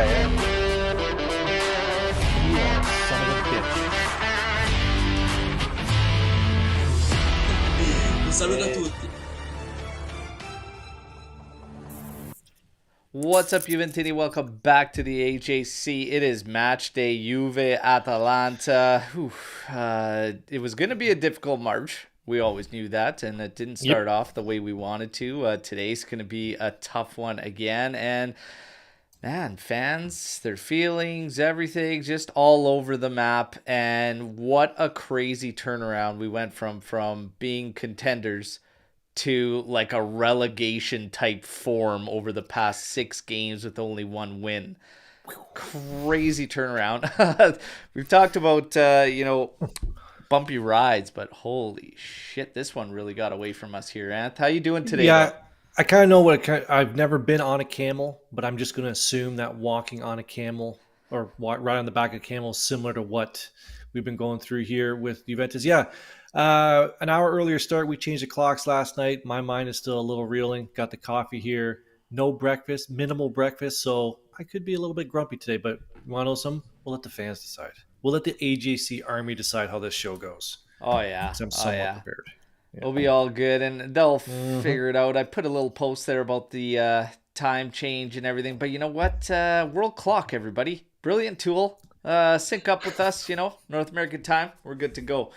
You are a son of a bitch. Un saluto a tutti. What's up, Juventini? Welcome back to the AJC. It is match day, Juve Atalanta. It was going to be a difficult march. We always knew that, and it didn't start off the way we wanted to. Today's going to be a tough one again, and man, fans, their feelings, everything, just all over the map. And what a crazy turnaround we went from being contenders to like a relegation type form over the past 6 games with only 1 win. Crazy turnaround. We've talked about, bumpy rides, but holy shit, this one really got away from us here. Anth, how you doing today? Yeah, though? I kind of know I've never been on a camel, but I'm just going to assume that walking on a camel or right on the back of a camel is similar to what we've been going through here with Juventus. Yeah, an hour earlier start. We changed the clocks last night. My mind is still a little reeling. Got the coffee here. No breakfast, minimal breakfast. So I could be a little bit grumpy today, but you want to know something? We'll let the fans decide. We'll let the AJC army decide how this show goes. Oh, yeah. Because I'm somewhat prepared. Yeah. It'll be all good, and they'll figure it out. I put a little post there about the time change and everything, but you know what? World clock, everybody. Brilliant tool. Sync up with us, North American time. We're good to go.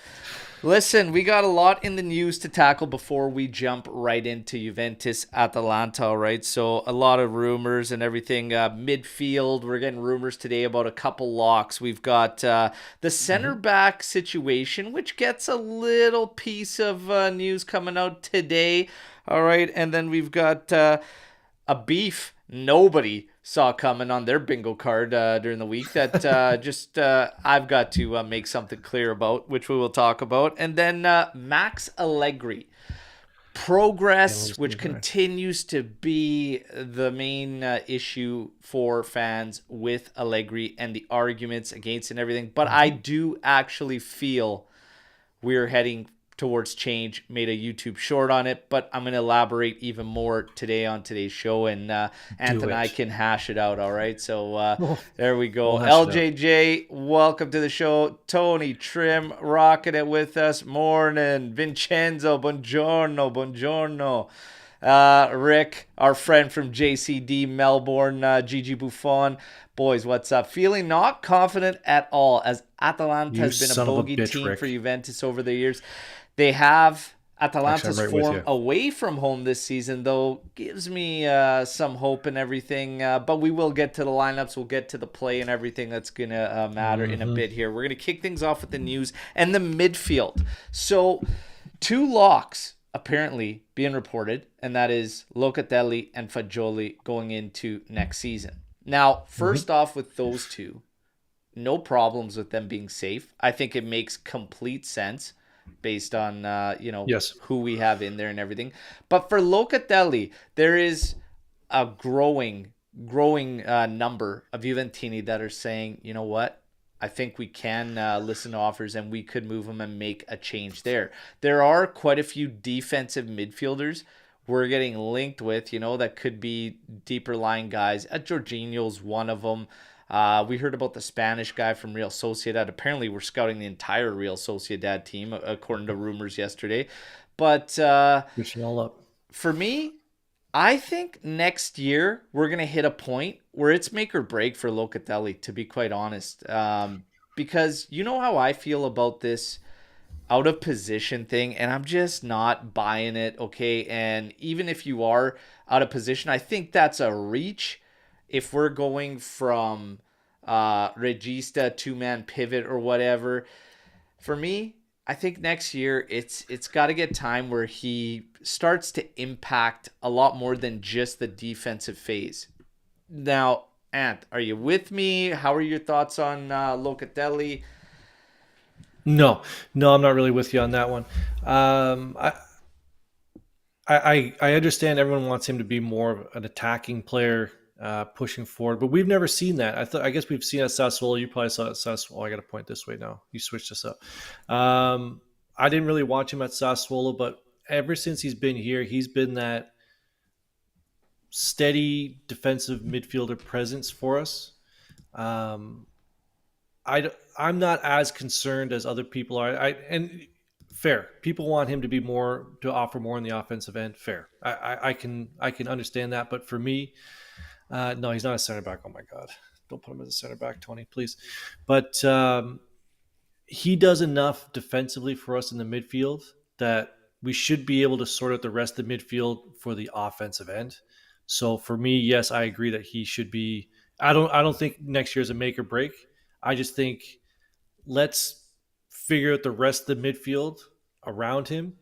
Listen, we got a lot in the news to tackle before we jump right into Juventus Atalanta, all right? So a lot of rumors and everything. Midfield, we're getting rumors today about a couple locks. We've got the center back situation, which gets a little piece of news coming out today, all right? And then we've got a beef nobody saw coming on their bingo card during the week that I've got to make something clear about, which we will talk about. And then Max Allegri. Progress, which continues to be the main issue for fans with Allegri and the arguments against and everything. But I do actually feel we're heading towards change. Made a YouTube short on it, but I'm going to elaborate even more today on today's show, and Ant and I can hash it out, all right? So there we go. LJJ, welcome to the show. Tony Trim, rocking it with us. Morning. Vincenzo, buongiorno. Rick, our friend from JCD, Melbourne, Gigi Buffon. Boys, what's up? Feeling not confident at all, as Atalanta has been a bogey team Rick. For Juventus over the years. They have Atalanta's form away from home this season, though, gives me some hope and everything. But we will get to the lineups. We'll get to the play and everything that's going to matter in a bit here. We're going to kick things off with the news and the midfield. So 2 locks apparently being reported, and that is Locatelli and Fagioli going into next season. Now, first off with those 2, no problems with them being safe. I think it makes complete sense based on who we have in there and everything. But for Locatelli, there is a growing number of Juventini that are saying, you know what, I think we can listen to offers and we could move him and make a change there. There are quite a few defensive midfielders we're getting linked with, that could be deeper line guys. Jorginho's one of them. We heard about the Spanish guy from Real Sociedad. Apparently, we're scouting the entire Real Sociedad team, according to rumors yesterday. But for me, I think next year we're going to hit a point where it's make or break for Locatelli, to be quite honest. Because you know how I feel about this out of position thing, and I'm just not buying it, okay? And even if you are out of position, I think that's a reach. If we're going from regista, 2-man pivot or whatever, for me, I think next year it's got to get time where he starts to impact a lot more than just the defensive phase. Now, Ant, are you with me? How are your thoughts on Locatelli? No, I'm not really with you on that one. I understand everyone wants him to be more of an attacking player, pushing forward, but we've never seen that. I guess we've seen at Sassuolo. You probably saw it at Sassuolo. I got to point this way now. You switched us up. I didn't really watch him at Sassuolo, but ever since he's been here, he's been that steady defensive midfielder presence for us. Um, I'm not as concerned as other people are. And fair. People want him to be more to offer more in the offensive end. Fair. I can understand that. But for me, no, he's not a center back. Oh my god, don't put him as a center back, Tony, please. But he does enough defensively for us in the midfield that we should be able to sort out the rest of the midfield for the offensive end. So for me, yes, I agree that he should be. I don't think next year is a make or break. I just think let's figure out the rest of the midfield around him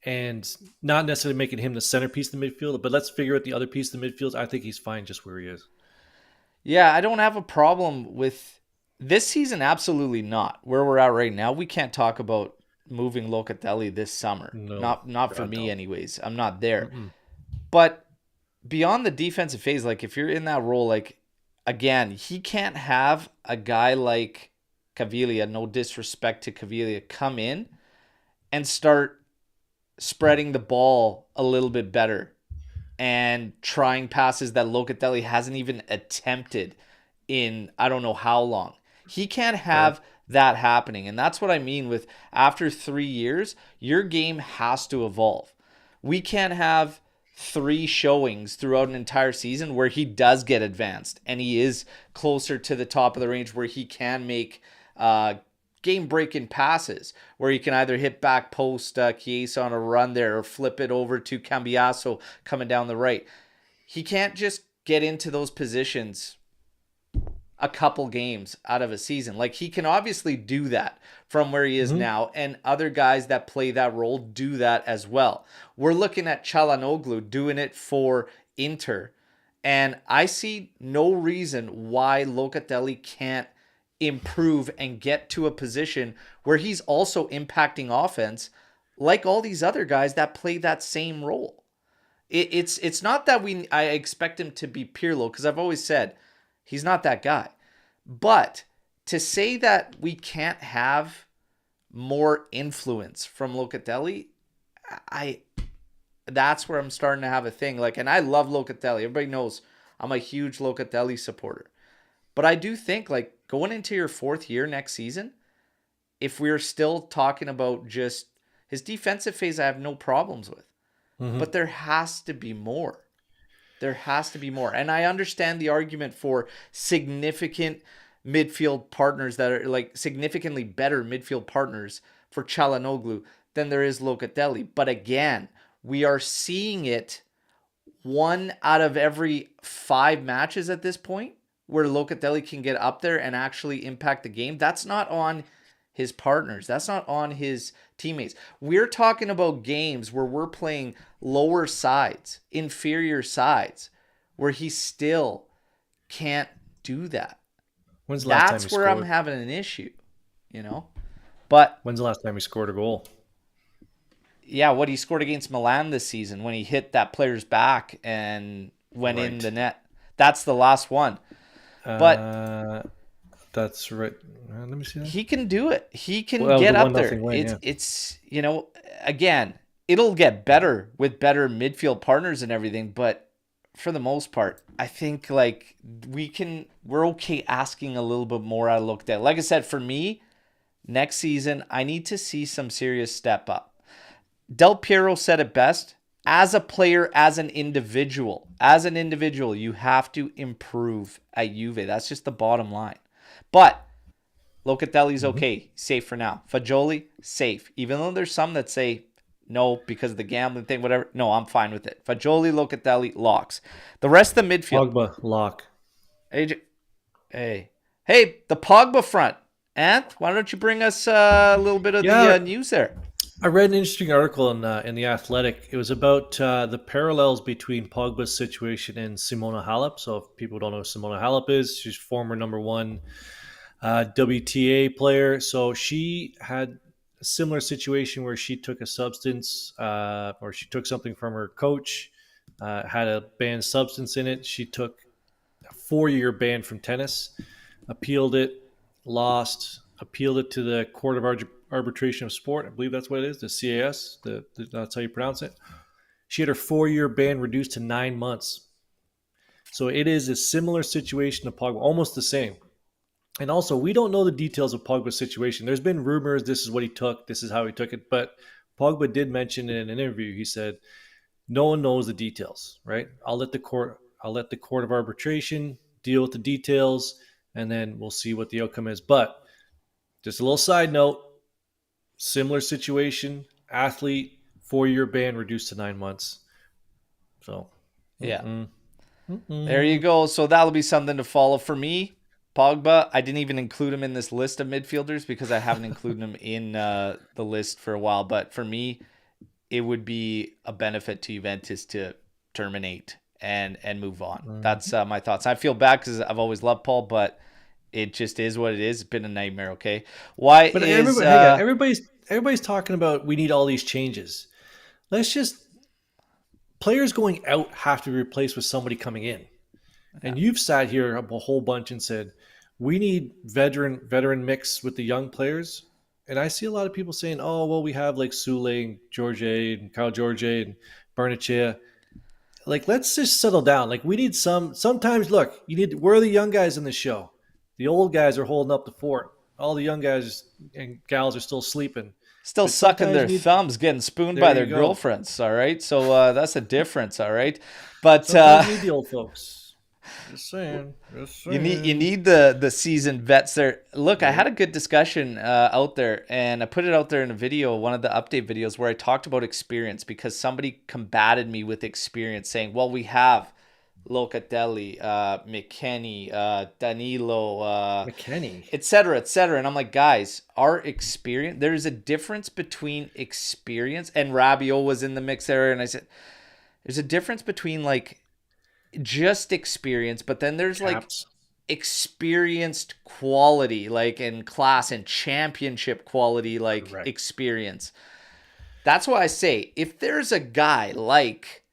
and not necessarily making him the centerpiece of the midfield, but let's figure out the other piece of the midfield. I think he's fine just where he is. Yeah, I don't have a problem with this season. Absolutely not. Where we're at right now, we can't talk about moving Locatelli this summer. No, Not for God, me, no. anyways. I'm not there. Mm-mm. But beyond the defensive phase, like if you're in that role, like again, he can't have a guy like Caviglia, no disrespect to Caviglia, come in and start spreading the ball a little bit better and trying passes that Locatelli hasn't even attempted in I don't know how long. He can't Fair. have that happening. And that's what I mean with after 3 years, your game has to evolve. We can't have three showings throughout an entire season where he does get advanced and he is closer to the top of the range where he can make game breaking passes where he can either hit back post Chiesa on a run there or flip it over to Cambiaso coming down the right. He can't just get into those positions a couple games out of a season. Like he can obviously do that from where he is Mm-hmm. now, and other guys that play that role do that as well. We're looking at Çalhanoğlu doing it for Inter, and I see no reason why Locatelli can't improve and get to a position where he's also impacting offense like all these other guys that play that same role. It's not that I expect him to be Pirlo because I've always said he's not that guy. But to say that we can't have more influence from Locatelli, I that's where I'm starting to have a thing. Like, and I love Locatelli. Everybody knows I'm a huge Locatelli supporter. But I do think like going into your fourth year next season, if we're still talking about just his defensive phase, I have no problems with. Mm-hmm. But there has to be more. There has to be more. And I understand the argument for significant midfield partners that are like significantly better midfield partners for Çalhanoğlu than there is Locatelli. But again, we are seeing it one out of every 5 matches at this point where Locatelli can get up there and actually impact the game. That's not on his partners. That's not on his teammates. We're talking about games where we're playing lower sides, inferior sides, where he still can't do that. When's the last time he That's where I'm scored? having an issue, you know? But When's the last time he scored a goal? yeah, what he scored against Milan this season when he hit that player's back and went in Right. the net. That's the last one. But Uh, that's right. Let me see that. he can do it. He Well, can that was get a up one there. nothing win. Yeah. It's again, it'll get better with better midfield partners and everything, but for the most part, I think like we're okay asking a little bit more out of Looked at. Like I said, for me, next season, I need to see some serious step up. Del Piero said it best. As a player, as an individual, you have to improve at Juve. That's just the bottom line. But Locatelli's Mm-hmm. okay, safe for now. Fagioli, safe. Even though there's some that say no because of the gambling thing, whatever. No, I'm fine with it. Fagioli, Locatelli, locks. The rest of the midfield. Pogba lock. AJ, hey, the Pogba front. Ant, why don't you bring us a little bit of Yeah, the news there? I read an interesting article in the Athletic. It was about the parallels between Pogba's situation and Simona Halep. So if people don't know who Simona Halep is, she's former number one WTA player. So she had a similar situation where she took a substance or she took something from her coach, had a banned substance in it. She took a 4-year ban from tennis, appealed it, lost, appealed it to the Court of Arbitration of Sport. I believe that's what it is, the CAS. That's how you pronounce it. She had her 4-year ban reduced to 9 months. So it is a similar situation to Pogba, almost the same. And also, we don't know the details of Pogba's situation. There's been rumors this is what he took, this is how he took it. But Pogba did mention in an interview, he said, no one knows the details, right? I'll let the court of arbitration deal with the details, and then we'll see what the outcome is. But just a little side note, similar situation, athlete, 4-year ban reduced to 9 months. So, Yeah. mm-mm. There you go. So that'll be something to follow for me. Pogba, I didn't even include him in this list of midfielders because I haven't included him in the list for a while. But for me, it would be a benefit to Juventus to terminate and move on. That's my thoughts. I feel bad because I've always loved Paul, but it just is what it is. It's been a nightmare. Okay, why But is everybody's talking about we need all these changes. Let's just players going out have to be replaced with somebody coming in. And you've sat here a whole bunch and said we need veteran mix with the young players. And I see a lot of people saying, "Oh, well, we have like Sule and George and Kyle George and Barnechea." Like, let's just settle down. Like, we need some. Sometimes, look, where are the young guys in the show? The old guys are holding up the fort. All the young guys and gals are still sleeping. still But sucking their sometimes thumbs, getting spooned There by you their go. girlfriends? All right, so that's a difference. All right, but sometimes you need the old folks. Just saying. you need the seasoned vets there. Look, I had a good discussion out there, and I put it out there in a video, one of the update videos, where I talked about experience because somebody combated me with experience, saying, "Well, we have Locatelli, McKennie, Danilo, McKennie. et cetera, et cetera." And I'm like, guys, our experience, there's a difference between experience, and Rabiot was in the mix there, and I said, there's a difference between like just experience, but then there's like experienced quality, like in class and championship quality, like Correct. experience. That's why I say if there's a guy like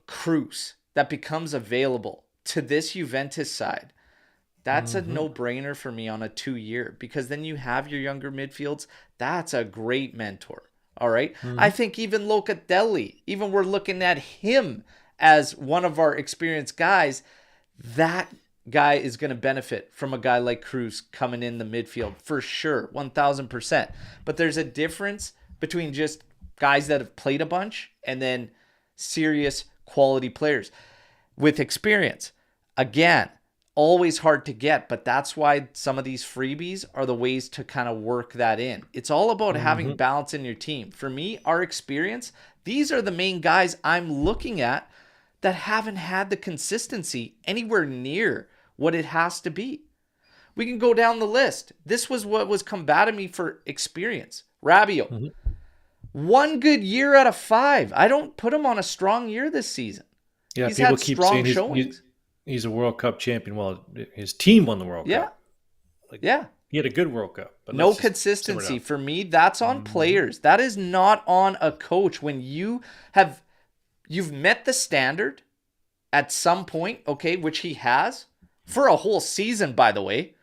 Cruz that becomes available to this Juventus side, that's a no-brainer for me on a 2-year, because then you have your younger midfields. That's a great mentor. All right. I think even Locatelli, even we're looking at him as one of our experienced guys, that guy is going to benefit from a guy like Cruz coming in the midfield for sure, 1000%. But there's a difference between just guys that have played a bunch and then serious quality players with experience. Again, always hard to get, but that's why some of these freebies are the ways to kind of work that in. It's all about having balance in your team. For me, our experience, these are the main guys I'm looking at that haven't had the consistency anywhere near what it has to be. We can go down the list. This was what was combating me for experience. Rabiot. 1 good year out of 5. I don't put him on a strong year this season. Yeah, He's people had keep strong saying showings. he's a World Cup champion. Well, his team won the World Cup. Yeah. He had a good World Cup. But No let's just consistency. simmer it For me, that's on players. That is not on a coach. When you've met the standard at some point, okay, which he has for a whole season, by the way.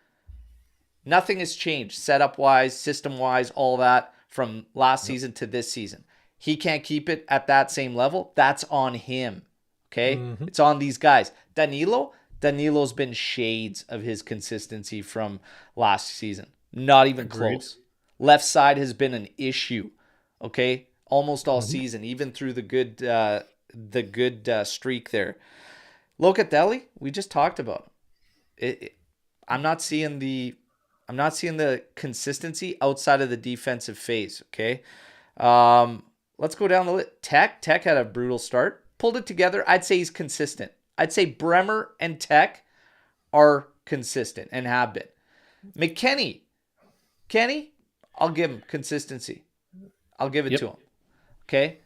Nothing has changed setup-wise, system-wise, all that from last season to this season. He can't keep it at that same level. That's on him, okay? It's on these guys. Danilo's been shades of his consistency from last season. Not even close. Left side has been an issue, okay? Almost all season, even through the good streak there. Locatelli, we just talked about it. I'm not seeing the consistency outside of the defensive phase. Okay, let's go down the list. Tech had a brutal start, pulled it together. I'd say he's consistent. I'd say Bremer and Tech are consistent and have been. Kenny, I'll give him consistency. I'll give it to him. Okay,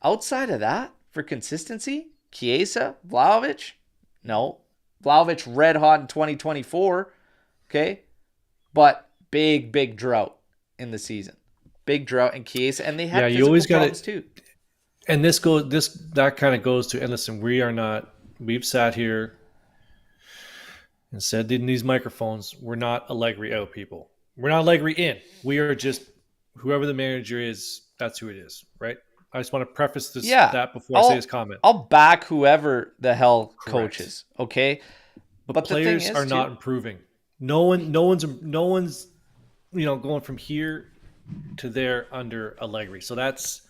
outside of that, for consistency, Chiesa, Vlahovic, no. Vlahovic red hot in 2024, okay? But big drought in the season. Big drought in Chiesa, and they had physical problems too. And that kind of goes to, and listen, we've sat here and said in these microphones, we're not Allegri out, people. We're not Allegri in. We are just, whoever the manager is, that's who it is, right? I just want to preface Yeah, that before I say I'll this comment. I'll back whoever the hell Correct. coaches. Okay, But but the thing players is, are not too. improving. No one's going from here to there under Allegri. So that's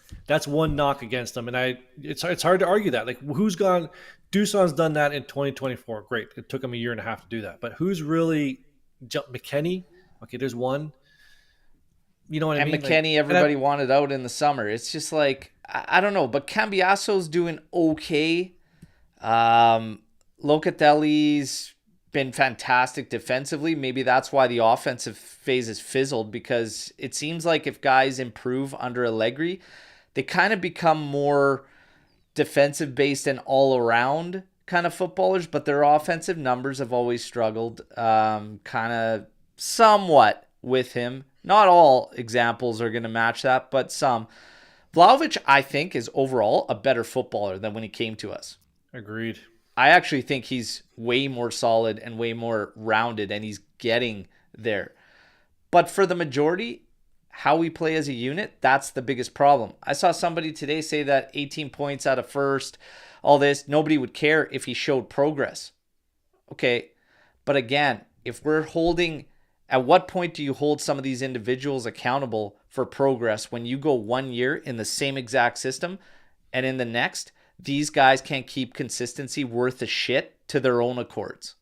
one knock against them, and it's hard to argue that. Like, who's gone? Duson's done that in 2024. Great, it took him a year and a half to do that. But who's really jumped? McKennie? Okay, there's one. You know what I And mean? Like, McKennie, everybody wanted out in the summer. It's just like I don't know, but Cambiaso's doing okay. Locatelli's been fantastic defensively. Maybe that's why the offensive phase has fizzled, because it seems like if guys improve under Allegri, they kind of become more defensive based and all around kind of footballers, but their offensive numbers have always struggled kind of somewhat with him. Not all examples are going to match that, but some. Vlahovic, I think, is overall a better footballer than when he came to us. agreed. I actually think he's way more solid and way more rounded, and he's getting there. But for the majority, how we play as a unit, that's the biggest problem. I saw somebody today say that 18 points out of first, all this, nobody would care if he showed progress. Okay, but again, if we're holding, at what point do you hold some of these individuals accountable for progress when you go 1 year in the same exact system and in the next, these guys can't keep consistency worth a shit to their own accords?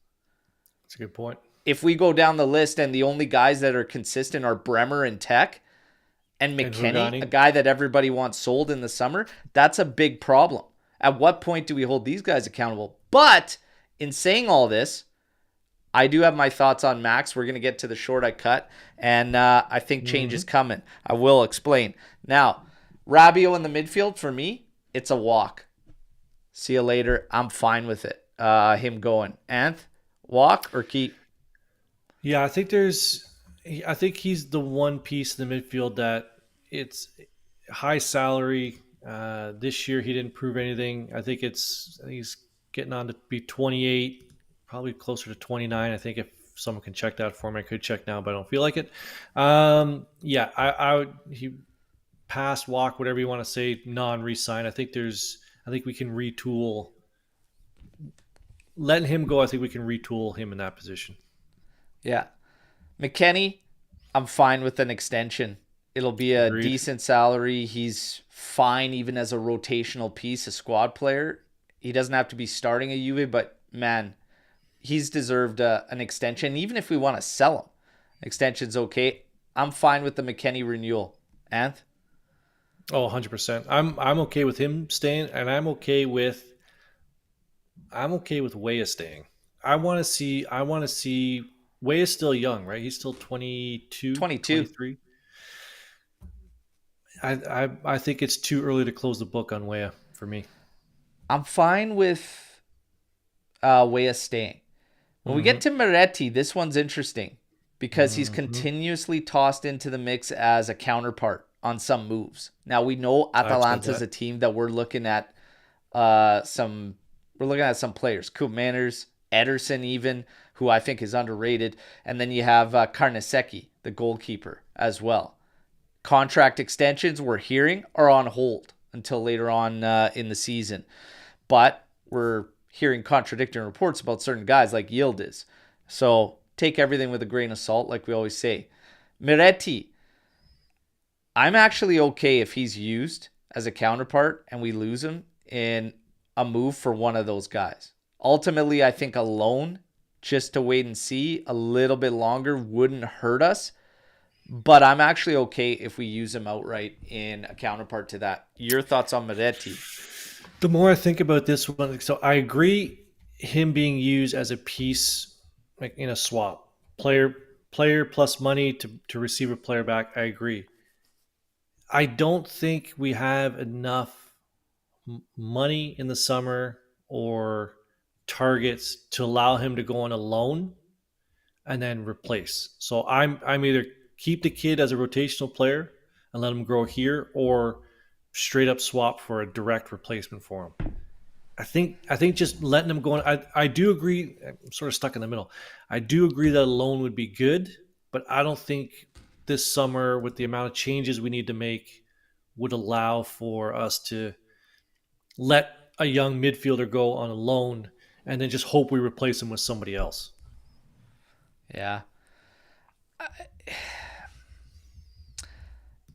That's a good point. If we go down the list and the only guys that are consistent are Bremer and Tech and McKennie, a guy that everybody wants sold in the summer, that's a big problem. At what point do we hold these guys accountable? But in saying all this, I do have my thoughts on Max. We're going to get to the short I cut, and I think change is coming. I will explain. Now, Rabiot in the midfield, for me, it's a walk. See you later. I'm fine with it. Him going. Anth, walk or keep? Yeah, I think he's the one piece in the midfield that it's high salary. This year he didn't prove anything. I think he's getting on to be 28, probably closer to 29. I think if someone can check that for me, I could check now, but I don't feel like it. Yeah, I would pass, walk, whatever you want to say, non-resign. I think we can retool. Letting him go, I think we can retool him in that position. Yeah. McKennie, I'm fine with an extension. It'll be a Agreed. decent salary. He's fine even as a rotational piece, a squad player. He doesn't have to be starting a Juve, but man, he's deserved an extension. Even if we want to sell him, extension's okay. I'm fine with the McKennie renewal. Anth? Oh, 100%. I'm okay with him staying, and I'm okay with Weah staying. I want to see Weah's still young, right? He's still 22, 22. 23. I think it's too early to close the book on Weah for me. I'm fine with Weah staying. When we get to Moretti, this one's interesting because he's continuously tossed into the mix as a counterpart on some moves. Now we know Atalanta's a team that we're looking at some players. Coop Manners, Ederson even, who I think is underrated. And then you have Carnesecchi, the goalkeeper, as well. Contract extensions we're hearing are on hold until later on in the season. But we're hearing contradicting reports about certain guys like Yildiz. So take everything with a grain of salt, like we always say. Moretti, I'm actually okay if he's used as a counterpart and we lose him in a move for one of those guys. Ultimately, I think a loan, just to wait and see a little bit longer, wouldn't hurt us. But I'm actually okay if we use him outright in a counterpart to that. Your thoughts on Moretti? The more I think about this one, so I agree him being used as a piece, like in a swap. Player plus money to receive a player back, I agree. I don't think we have enough money in the summer or targets to allow him to go on a loan and then replace. So I'm either keep the kid as a rotational player and let him grow here, or straight up swap for a direct replacement for him. I think just letting him go on. I do agree. I'm sort of stuck in the middle. I do agree that a loan would be good, but I don't think this summer, with the amount of changes we need to make, would allow for us to let a young midfielder go on a loan and then just hope we replace him with somebody else. Yeah.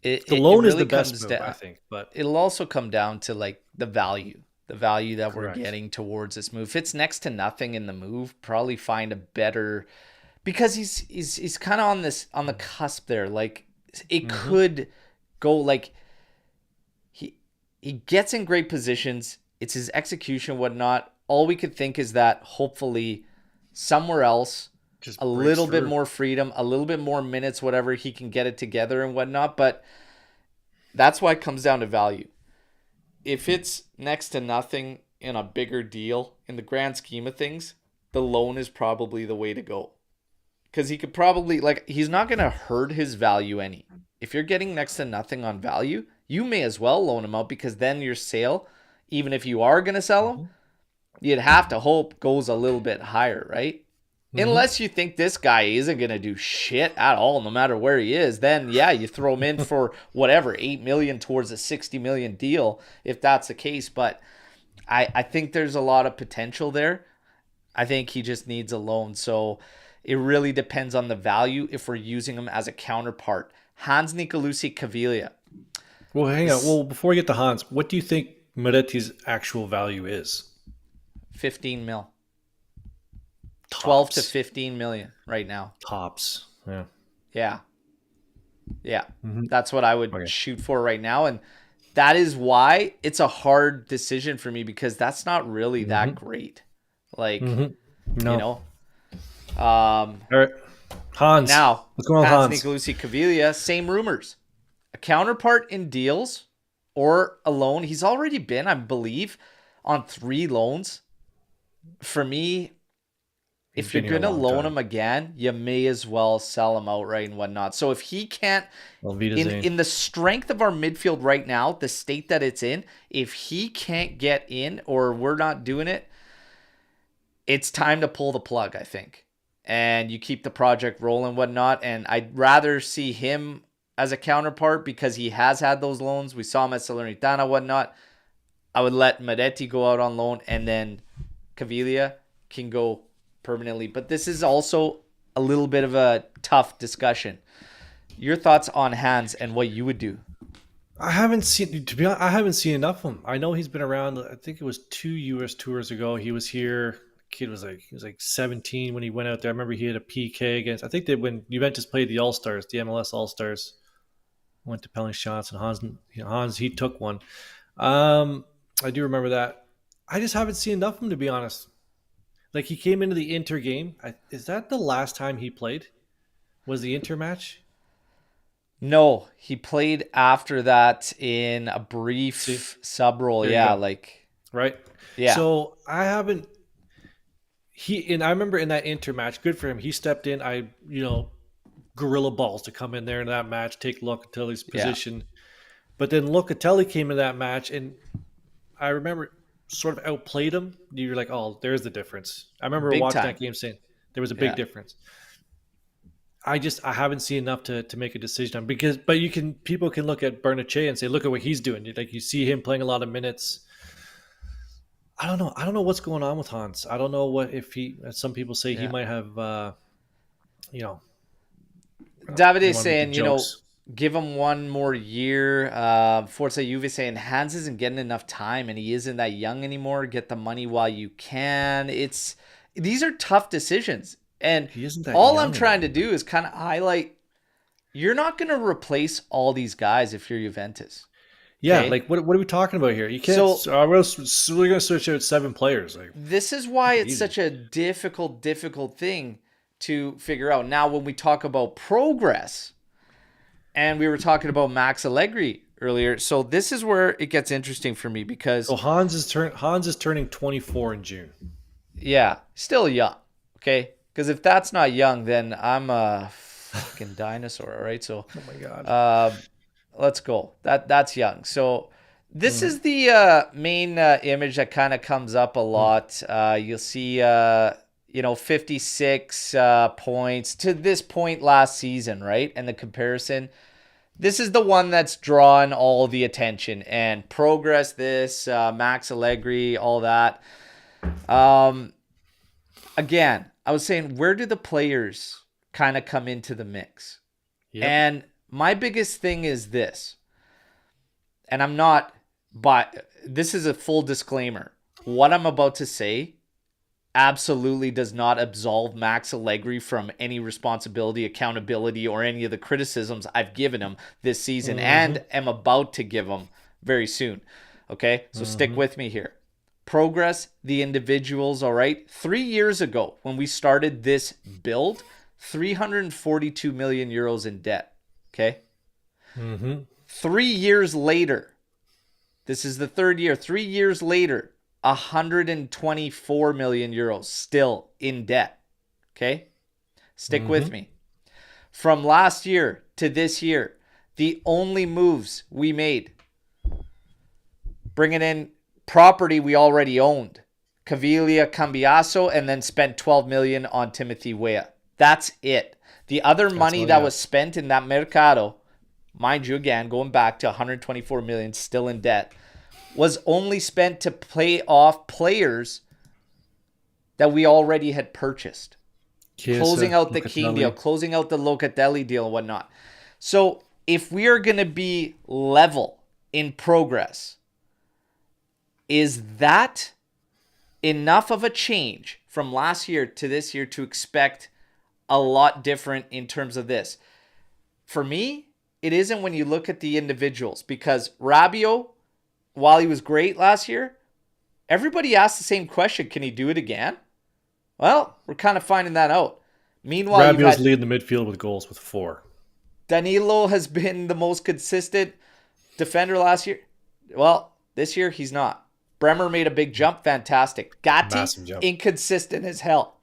The It loan is really the best comes move, I down. think. But It'll also come down to like the value that we're correct. getting towards this move. If it's next to nothing in the move, probably find a better, because he's kind of on the cusp there. Like it could go like he gets in great positions. It's his execution, whatnot. All we could think is that hopefully somewhere else, Just a breaks little bit through. more freedom, a little bit more minutes, whatever, he can get it together and whatnot. But that's why it comes down to value. If it's next to nothing in a bigger deal, in the grand scheme of things, the loan is probably the way to go. Because he could probably, like, he's not going to hurt his value any. If you're getting next to nothing on value, you may as well loan him out, because then your sale, even if you are going to sell him, you'd have to hope goes a little bit higher, right? Unless you think this guy isn't going to do shit at all, no matter where he is, then yeah, you throw him in for whatever, 8 million towards a 60 million deal, if that's the case. But I think there's a lot of potential there. I think he just needs a loan. So it really depends on the value if we're using him as a counterpart. Hans Nicolucci Caviglia. Well, hang on. Well, before we get to Hans, what do you think Moretti's actual value is? 15 mil. Tops. 12 to 15 million right now. Tops. Yeah. Yeah. That's what I would shoot for right now. And that is why it's a hard decision for me, because that's not really that great. Like, No. you know. All right. Hans. Now, what's going on, Hans? Nicolucci Caviglia, same rumors. A counterpart in deals or a loan. He's already been, I believe, on 3 loans. For me, if you're going to loan him again, you may as well sell him outright and whatnot. So if he can't, in the strength of our midfield right now, the state that it's in, if he can't get in or we're not doing it, it's time to pull the plug, I think. And you keep the project rolling and whatnot. And I'd rather see him as a counterpart, because he has had those loans. We saw him at Salernitana, whatnot. I would let Moretti go out on loan, and then Caviglia can go permanently. But this is also a little bit of a tough discussion. Your thoughts on Hans and what you would do? I haven't seen, to be honest, I haven't seen enough of him. I know he's been around. I think it was 2 U.S. tours ago. He was here. Kid was like 17 when he went out there. I remember he had a PK against, I think that when Juventus played the All-Stars, the MLS All-Stars, went to penalty shots, and Hans he took one. I do remember that. I just haven't seen enough of him, to be honest. Like, he came into the Inter game. Is that the last time he played? Was the Inter match? No, he played after that in a brief sub role. Yeah, like, right. Yeah. So I haven't. I remember in that Inter match, good for him. He stepped in. Gorilla balls to come in there in that match, take Locatelli's position. Yeah. But then Locatelli came in that match, and I remember sort of outplayed him. You're like, oh, there's the difference. I remember watching that game saying there was a big difference. I haven't seen enough to make a decision on, but people can look at Bernatchez and say, look at what he's doing. Like, you see him playing a lot of minutes. I don't know what's going on with Hans. I don't know what, if he, as some people say, he might have, David is saying, give him one more year. Forza Juve saying Hans isn't getting enough time and he isn't that young anymore. Get the money while you can. These are tough decisions. And all I'm trying to do is kind of highlight, you're not going to replace all these guys if you're Juventus. Yeah, okay? Like what are we talking about here? You can't. We're going to switch out 7 players. Like, this is why it's such a difficult thing to figure out. Now, when we talk about progress, and we were talking about Max Allegri earlier, so this is where it gets interesting for me, because Hans is turning 24 in June. Yeah, still young. Okay, because if that's not young, then I'm a fucking dinosaur. All right, so oh my god. Let's go. That's young. So this is the main image that kind of comes up a lot. You'll see, 56 points to this point last season, right? And the comparison This is the one that's drawn all the attention and progress. Max Allegri, all that. Again, I was saying, where do the players kind of come into the mix? Yep. And my biggest thing is this, and this is a full disclaimer. What I'm about to say absolutely does not absolve Max Allegri from any responsibility, accountability, or any of the criticisms I've given him this season and am about to give him very soon. Okay, so stick with me here. Progress, the individuals, all right? 3 years ago, when we started this build, 342 million euros in debt. Okay? 3 years later, this is the third year, 3 years later, 124 million euros still in debt. Okay? Stick with me. From last year to this year, the only moves we made, bringing in property we already owned, Caviglia, Cambiaso, and then spent 12 million on Timothy Weah. That's it. The other money that was spent in that mercado, mind you, again, going back to 124 million still in debt, was only spent to pay off players that we already had purchased. Chiesa, closing out the King deal, closing out the Locatelli deal and whatnot. So if we are going to be level in progress, is that enough of a change from last year to this year to expect a lot different in terms of this? For me, it isn't when you look at the individuals, because Rabiot, while he was great last year, everybody asked the same question. Can he do it again? Well, we're kind of finding that out. Meanwhile, Rabiot's leading the midfield with goals with 4. Danilo has been the most consistent defender last year. Well, this year he's not. Bremer made a big jump. Fantastic. Gatti, inconsistent as hell.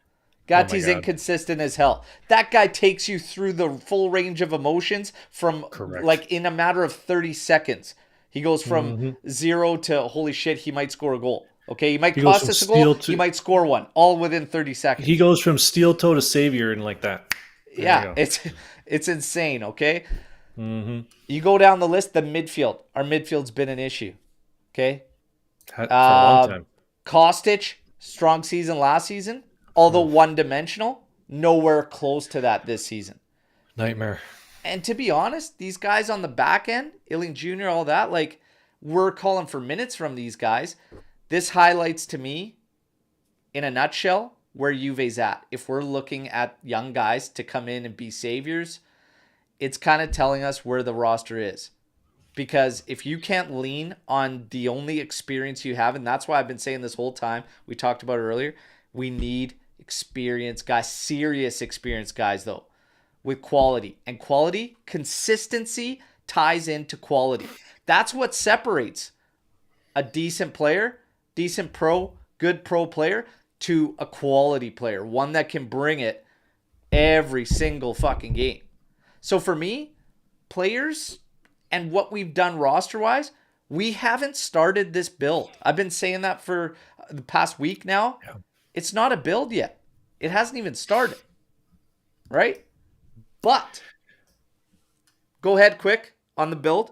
Gatti's inconsistent as hell. That guy takes you through the full range of emotions from like in a matter of 30 seconds. He goes from 0 to holy shit, he might score a goal. Okay, he might cost us a goal. He might score one, all within 30 seconds. He goes from steel toe to savior and like that. Yeah, it's insane. Okay, you go down the list. The midfield, our midfield's been an issue. Okay, for a long time. Kostic, strong season last season, although one-dimensional. Nowhere close to that this season. Nightmare. And to be honest, these guys on the back end, Illing Jr., all that, like, we're calling for minutes from these guys. This highlights to me, in a nutshell, where Juve's at. If we're looking at young guys to come in and be saviors, it's kind of telling us where the roster is. Because if you can't lean on the only experience you have, and that's why I've been saying this whole time, we talked about it earlier, we need experienced guys, serious experienced guys, though, with quality. And quality, consistency ties into quality. That's what separates a decent player, decent pro, good pro player, to a quality player. One that can bring it every single fucking game. So for me, players and what we've done roster-wise, we haven't started this build. I've been saying that for the past week now. Yeah. It's not a build yet. It hasn't even started. Right? But go ahead quick on the build.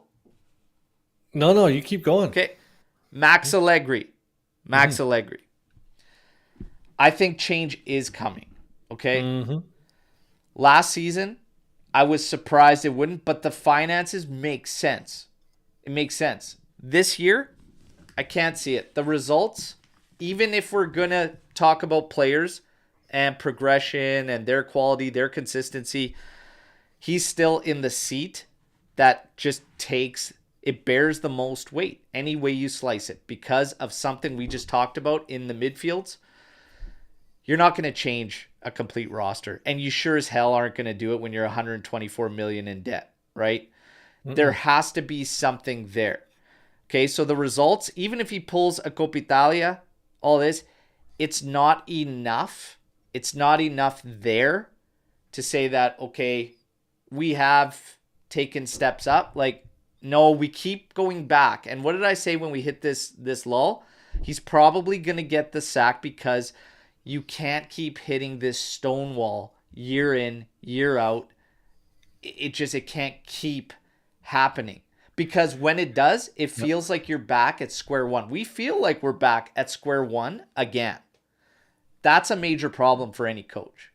No, you keep going. Okay. Max Allegri. Allegri. I think change is coming. Okay? Last season, I was surprised it wouldn't, but the finances make sense. It makes sense. This year, I can't see it. The results, even if we're going to talk about players and progression and their quality, their consistency, he's still in the seat that just it bears the most weight any way you slice it because of something we just talked about in the midfields. You're not going to change a complete roster, and you sure as hell aren't going to do it when you're 124 million in debt, right? There has to be something there. Okay, so the results, even if he pulls a Coppa Italia, all this, it's not enough. It's not enough there to say that, okay, we have taken steps up. Like, no, we keep going back. And what did I say when we hit this lull? He's probably going to get the sack because you can't keep hitting this stone wall year in, year out. It can't keep happening. Because when it does, it feels like you're back at square one. We feel like we're back at square one again. That's a major problem for any coach.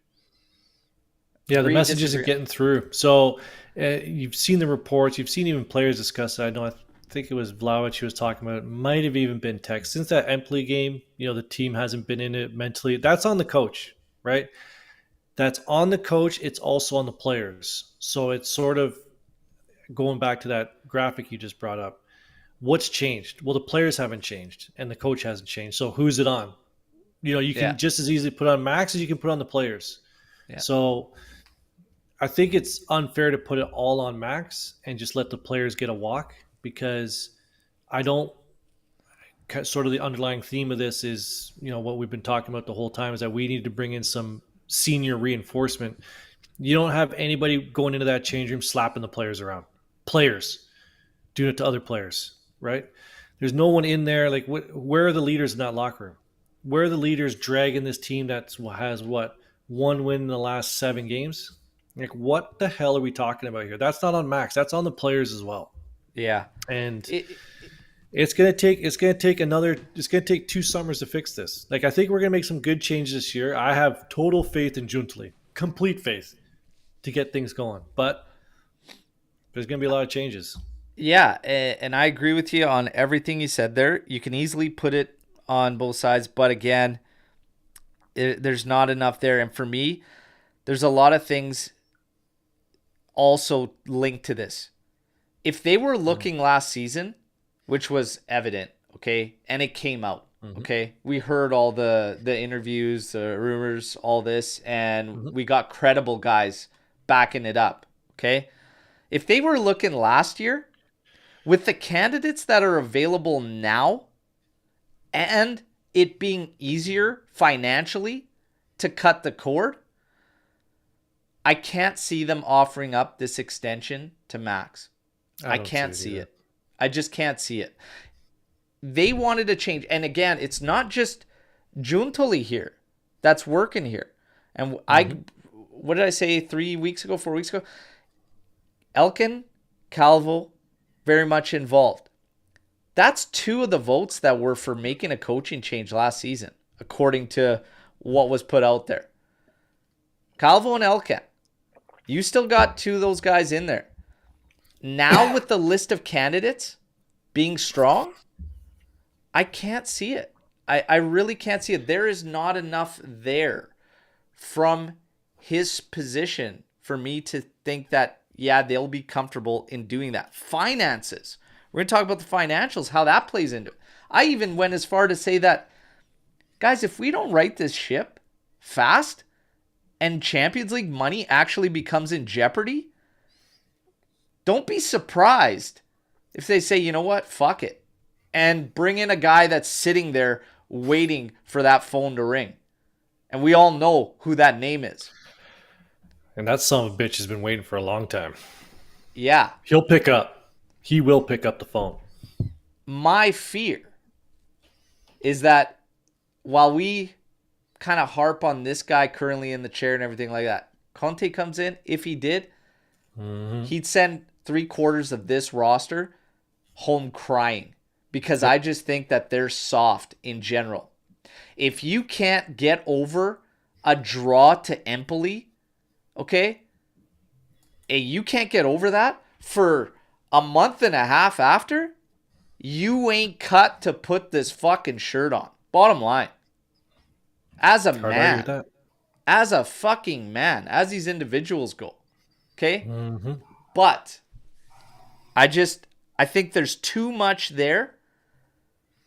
Yeah, the message isn't getting through. So you've seen the reports. You've seen even players discuss it. I think it was Vlahovic who was talking about it. Might have even been text. Since that Empoli game, the team hasn't been in it mentally. That's on the coach, right? That's on the coach. It's also on the players. So it's sort of going back to that graphic you just brought up. What's changed? Well, the players haven't changed and the coach hasn't changed. So who's it on? You can just as easily put on Max as you can put on the players. Yeah. So I think it's unfair to put it all on Max and just let the players get a walk, because I don't sort of the underlying theme of this is, what we've been talking about the whole time is that we need to bring in some senior reinforcement. You don't have anybody going into that change room slapping the players around. Players doing it to other players, right? There's no one in there. Like, where are the leaders in that locker room? Where are the leaders dragging this team that has one win in the last 7 games? Like, what the hell are we talking about here? That's not on Max. That's on the players as well. Yeah, and it's gonna take 2 summers to fix this. Like, I think we're gonna make some good changes this year. I have total faith in Giuntoli, complete faith, to get things going. But there's gonna be a lot of changes. Yeah, and I agree with you on everything you said there. You can easily put it on both sides, but again, there's not enough there. And for me, there's a lot of things also linked to this. If they were looking last season, which was evident, okay, and it came out, okay, we heard all the interviews, the rumors, all this, and we got credible guys backing it up, okay? If they were looking last year, with the candidates that are available now, and it being easier financially to cut the cord, I can't see them offering up this extension to Max. I can't see it. I just can't see it. They wanted to change. And again, it's not just Giuntoli here that's working here. And what did I say 4 weeks ago? Elkin, Calvo, very much involved. That's 2 of the votes that were for making a coaching change last season, according to what was put out there. Calvo and Elkin. You still got 2 of those guys in there. Now with the list of candidates being strong, I can't see it. I really can't see it. There is not enough there from his position for me to think that, yeah, they'll be comfortable in doing that. Finances. We're going to talk about the financials, how that plays into it. I even went as far to say that, guys, if we don't right this ship fast and Champions League money actually becomes in jeopardy, don't be surprised if they say, you know what, fuck it, and bring in a guy that's sitting there waiting for that phone to ring. And we all know who that name is. And that son of a bitch has been waiting for a long time. Yeah. He'll pick up. He will pick up the phone. My fear is that while we kind of harp on this guy currently in the chair and everything like that, Conte comes in, if he did, he'd send 3/4 of this roster home crying, because I just think that they're soft in general. If you can't get over a draw to Empoli, okay, and you can't get over that for a month and a half after, you ain't cut to put this fucking shirt on. Bottom line. As a man, as a fucking man, as these individuals go, okay? But I think there's too much there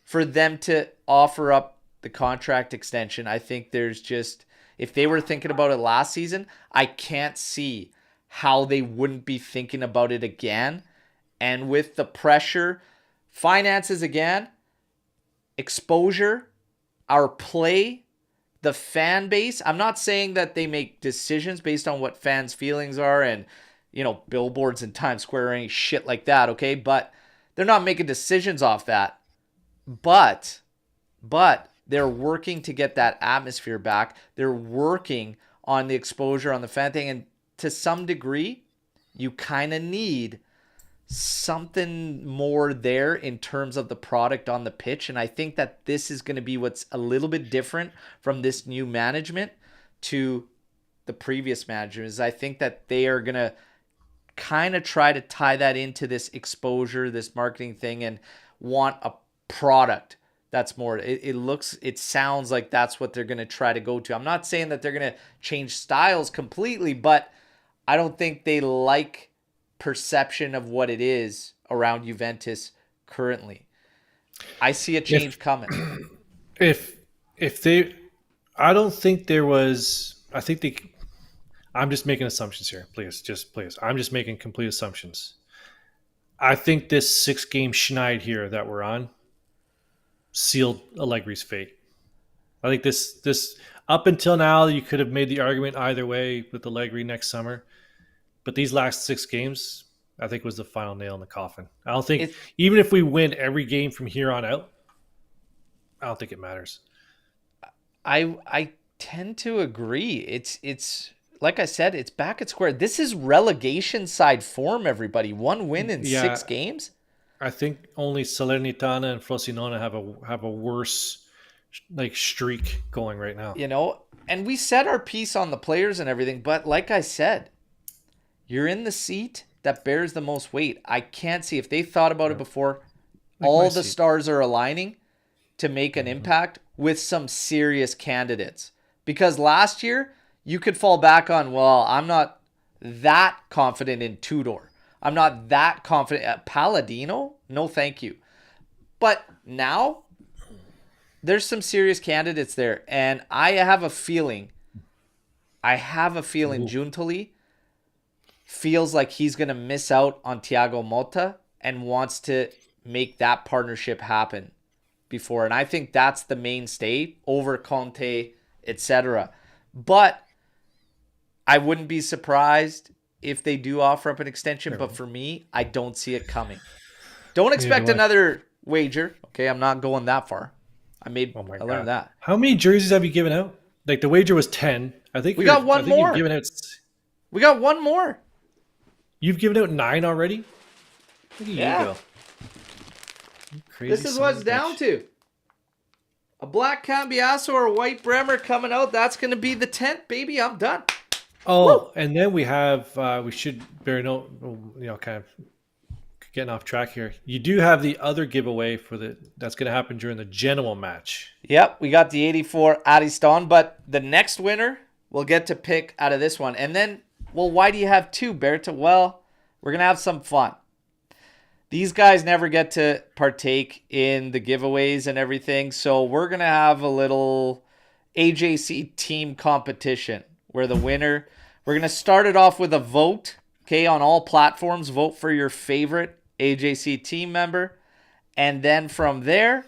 for them to offer up the contract extension. I think there's just, if they were thinking about it last season, I can't see how they wouldn't be thinking about it again. And with the pressure, finances again, exposure, our play, the fan base. I'm not saying that they make decisions based on what fans' feelings are and, billboards in Times Square or any shit like that, okay? But they're not making decisions off that. But they're working to get that atmosphere back. They're working on the exposure on the fan thing. And to some degree, you kind of need something more there in terms of the product on the pitch. And I think that this is going to be what's a little bit different from this new management to the previous managers. I think that they are going to kind of try to tie that into this exposure, this marketing thing, and want a product that's more, it sounds like that's what they're going to try to go to. I'm not saying that they're going to change styles completely, but I don't think they like perception of what it is around Juventus currently. I see a change coming. If they, I don't think there was. I think they. I'm just making assumptions here. Please. I'm just making complete assumptions. I think this 6-game schneid here that we're on sealed Allegri's fate. I think this up until now you could have made the argument either way with Allegri next summer, but these last 6 games I think was the final nail in the coffin. I don't think even if we win every game from here on out, I don't think it matters. I tend to agree. It's like I said, it's back at square. This is relegation side form, everybody. 1 win in 6 games. I think only Salernitana and Frosinone have a worse streak going right now. And we said our piece on the players and everything, but like I said, you're in the seat that bears the most weight. I can't see if they thought about it before. All the stars are aligning to make an impact with some serious candidates. Because last year, you could fall back on, well, I'm not that confident in Tudor. I'm not that confident at Palladino. No, thank you. But now, there's some serious candidates there. And I have a feeling Giuntoli feels like he's going to miss out on Thiago Motta and wants to make that partnership happen before. And I think that's the mainstay over Conte, etc. But I wouldn't be surprised if they do offer up an extension. But for me, I don't see it coming. Don't expect another wager. Okay, I'm not going that far. I learned that. How many jerseys have you given out? Like the wager was 10. I think we got one more. We got one more. You've given out 9 already? Look at you go. This is what it's down to. A black Cambiasso or a white Bremer coming out. That's going to be the 10th, baby. I'm done. Oh, woo! And then we have, we should bear note, kind of getting off track here. You do have the other giveaway that's going to happen during the Genoa match. Yep, we got the 84 Ariston, but the next winner we'll get to pick out of this one. And then, well, why do you have 2, Berta? Well, we're going to have some fun. These guys never get to partake in the giveaways and everything, so we're going to have a little AJC team competition where the winner, we're going to start it off with a vote, okay, on all platforms. Vote for your favorite AJC team member, and then from there,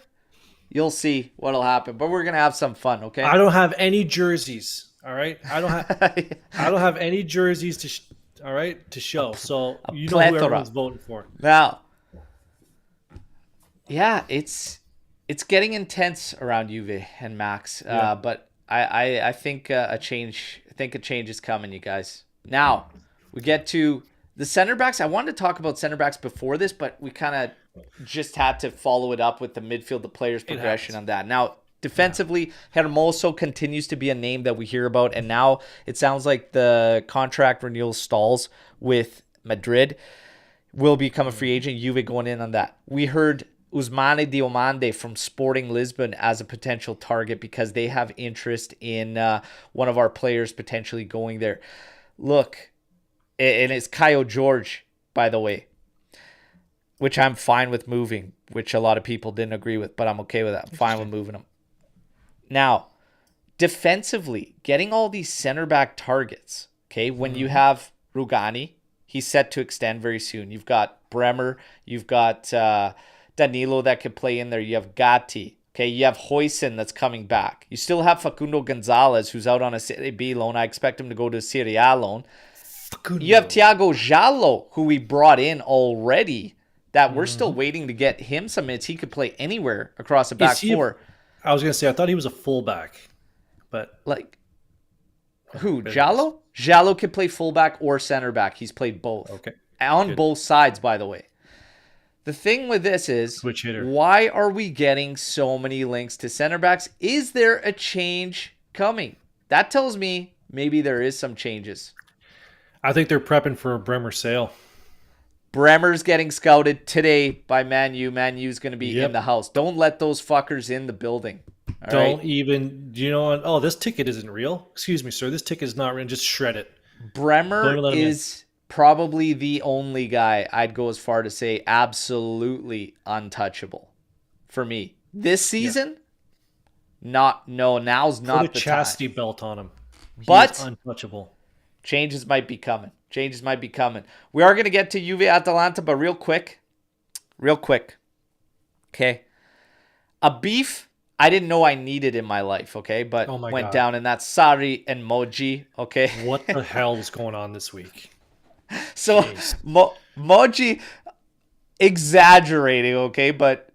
you'll see what'll happen. But we're going to have some fun, okay? I don't have any jerseys, all right? I don't have any jerseys to show, so you know who everyone's voting for. Now, yeah, it's getting intense around Juve and Max, but I think a change is coming, you guys. Now we get to the center backs. I wanted to talk about center backs before this, but we kind of just had to follow it up with the midfield, the players' progression on that. Now defensively, Hermoso continues to be a name that we hear about, and now it sounds like the contract renewal stalls with Madrid. Will become a free agent. Juve going in on that. We heard Ousmane Diomande from Sporting Lisbon as a potential target because they have interest in one of our players potentially going there. Look, and it's Caio Jorge, by the way, which I'm fine with moving, which a lot of people didn't agree with, but I'm okay with that. I'm fine with moving them. Now, defensively, getting all these center back targets, okay, when you have Rugani, he's set to extend very soon. You've got Bremer, you've got Danilo that could play in there. You have Gatti. Okay, you have Huijsen that's coming back. You still have Facundo Gonzalez, who's out on a Serie B loan. I expect him to go to a Serie A loan. You have Thiago Giallo, who we brought in already, that we're still waiting to get him some minutes. He could play anywhere across the back four. I was going to say, I thought he was a fullback. But who, Giallo? Giallo could play fullback or center back. He's played both. Okay. on both sides, by the way. The thing with this is, Switch hitter. why are we getting so many links to center backs? Is there a change coming? That tells me maybe there is some changes. I think they're prepping for a Bremer sale. Bremer's getting scouted today by Man U. Man U's going to be in the house. Don't let those fuckers in the building. Don't even, oh, this ticket isn't real. Excuse me, sir. This ticket is not real. Just shred it. Bremer is probably the only guy I'd go as far to say absolutely untouchable for me. This season, now's not the Put a chastity belt on him. But untouchable. Changes might be coming. We are going to get to Juve Atalanta, but real quick. Okay. A beef I didn't know I needed in my life, okay? But went down, and that's Sarri and Moggi, okay? What the hell is going on this week? So, Moggi exaggerating, okay? But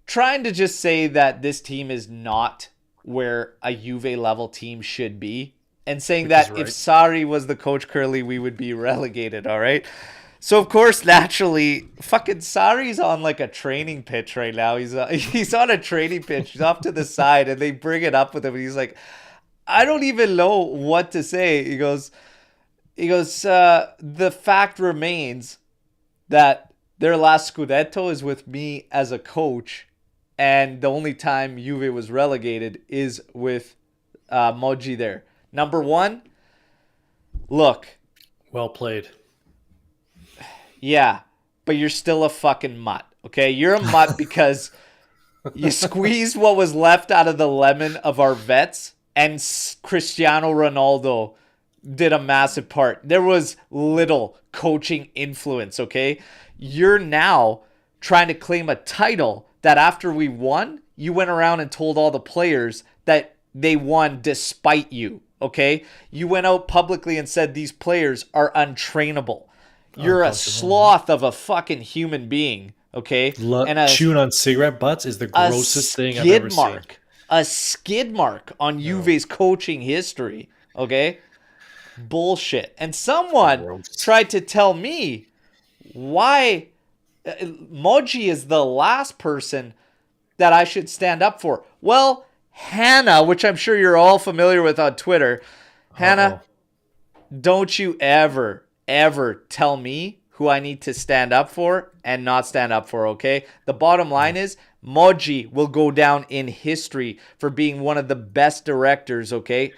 trying to just say that this team is not where a Juve level team should be. And saying that if Sarri was the coach currently, we would be relegated, all right? So, of course, naturally, fucking Sarri's on like a training pitch right now. He's on a training pitch. He's off to the side, and they bring it up with him. And he's like, I don't even know what to say. He goes, the fact remains that their last Scudetto is with me as a coach, and the only time Juve was relegated is with Moggi there. Number one, look. Well played. Yeah, but you're still a fucking mutt, okay? You're a mutt because you squeezed what was left out of the lemon of our vets, and Cristiano Ronaldo did a massive part. There was little coaching influence, okay? You're now trying to claim a title that after we won, you went around and told all the players that they won despite you, okay? You went out publicly and said these players are untrainable. You're a sloth of a fucking human being, okay? And chewing on cigarette butts is the grossest thing I've ever seen. A skid mark on Juve's coaching history, okay? Bullshit. And someone tried to tell me why Moggi is the last person that I should stand up for. Well, Hannah, which I'm sure you're all familiar with on Twitter, Hannah, don't you ever tell me who I need to stand up for and not stand up for, okay? The bottom line is Moggi will go down in history for being one of the best directors, okay?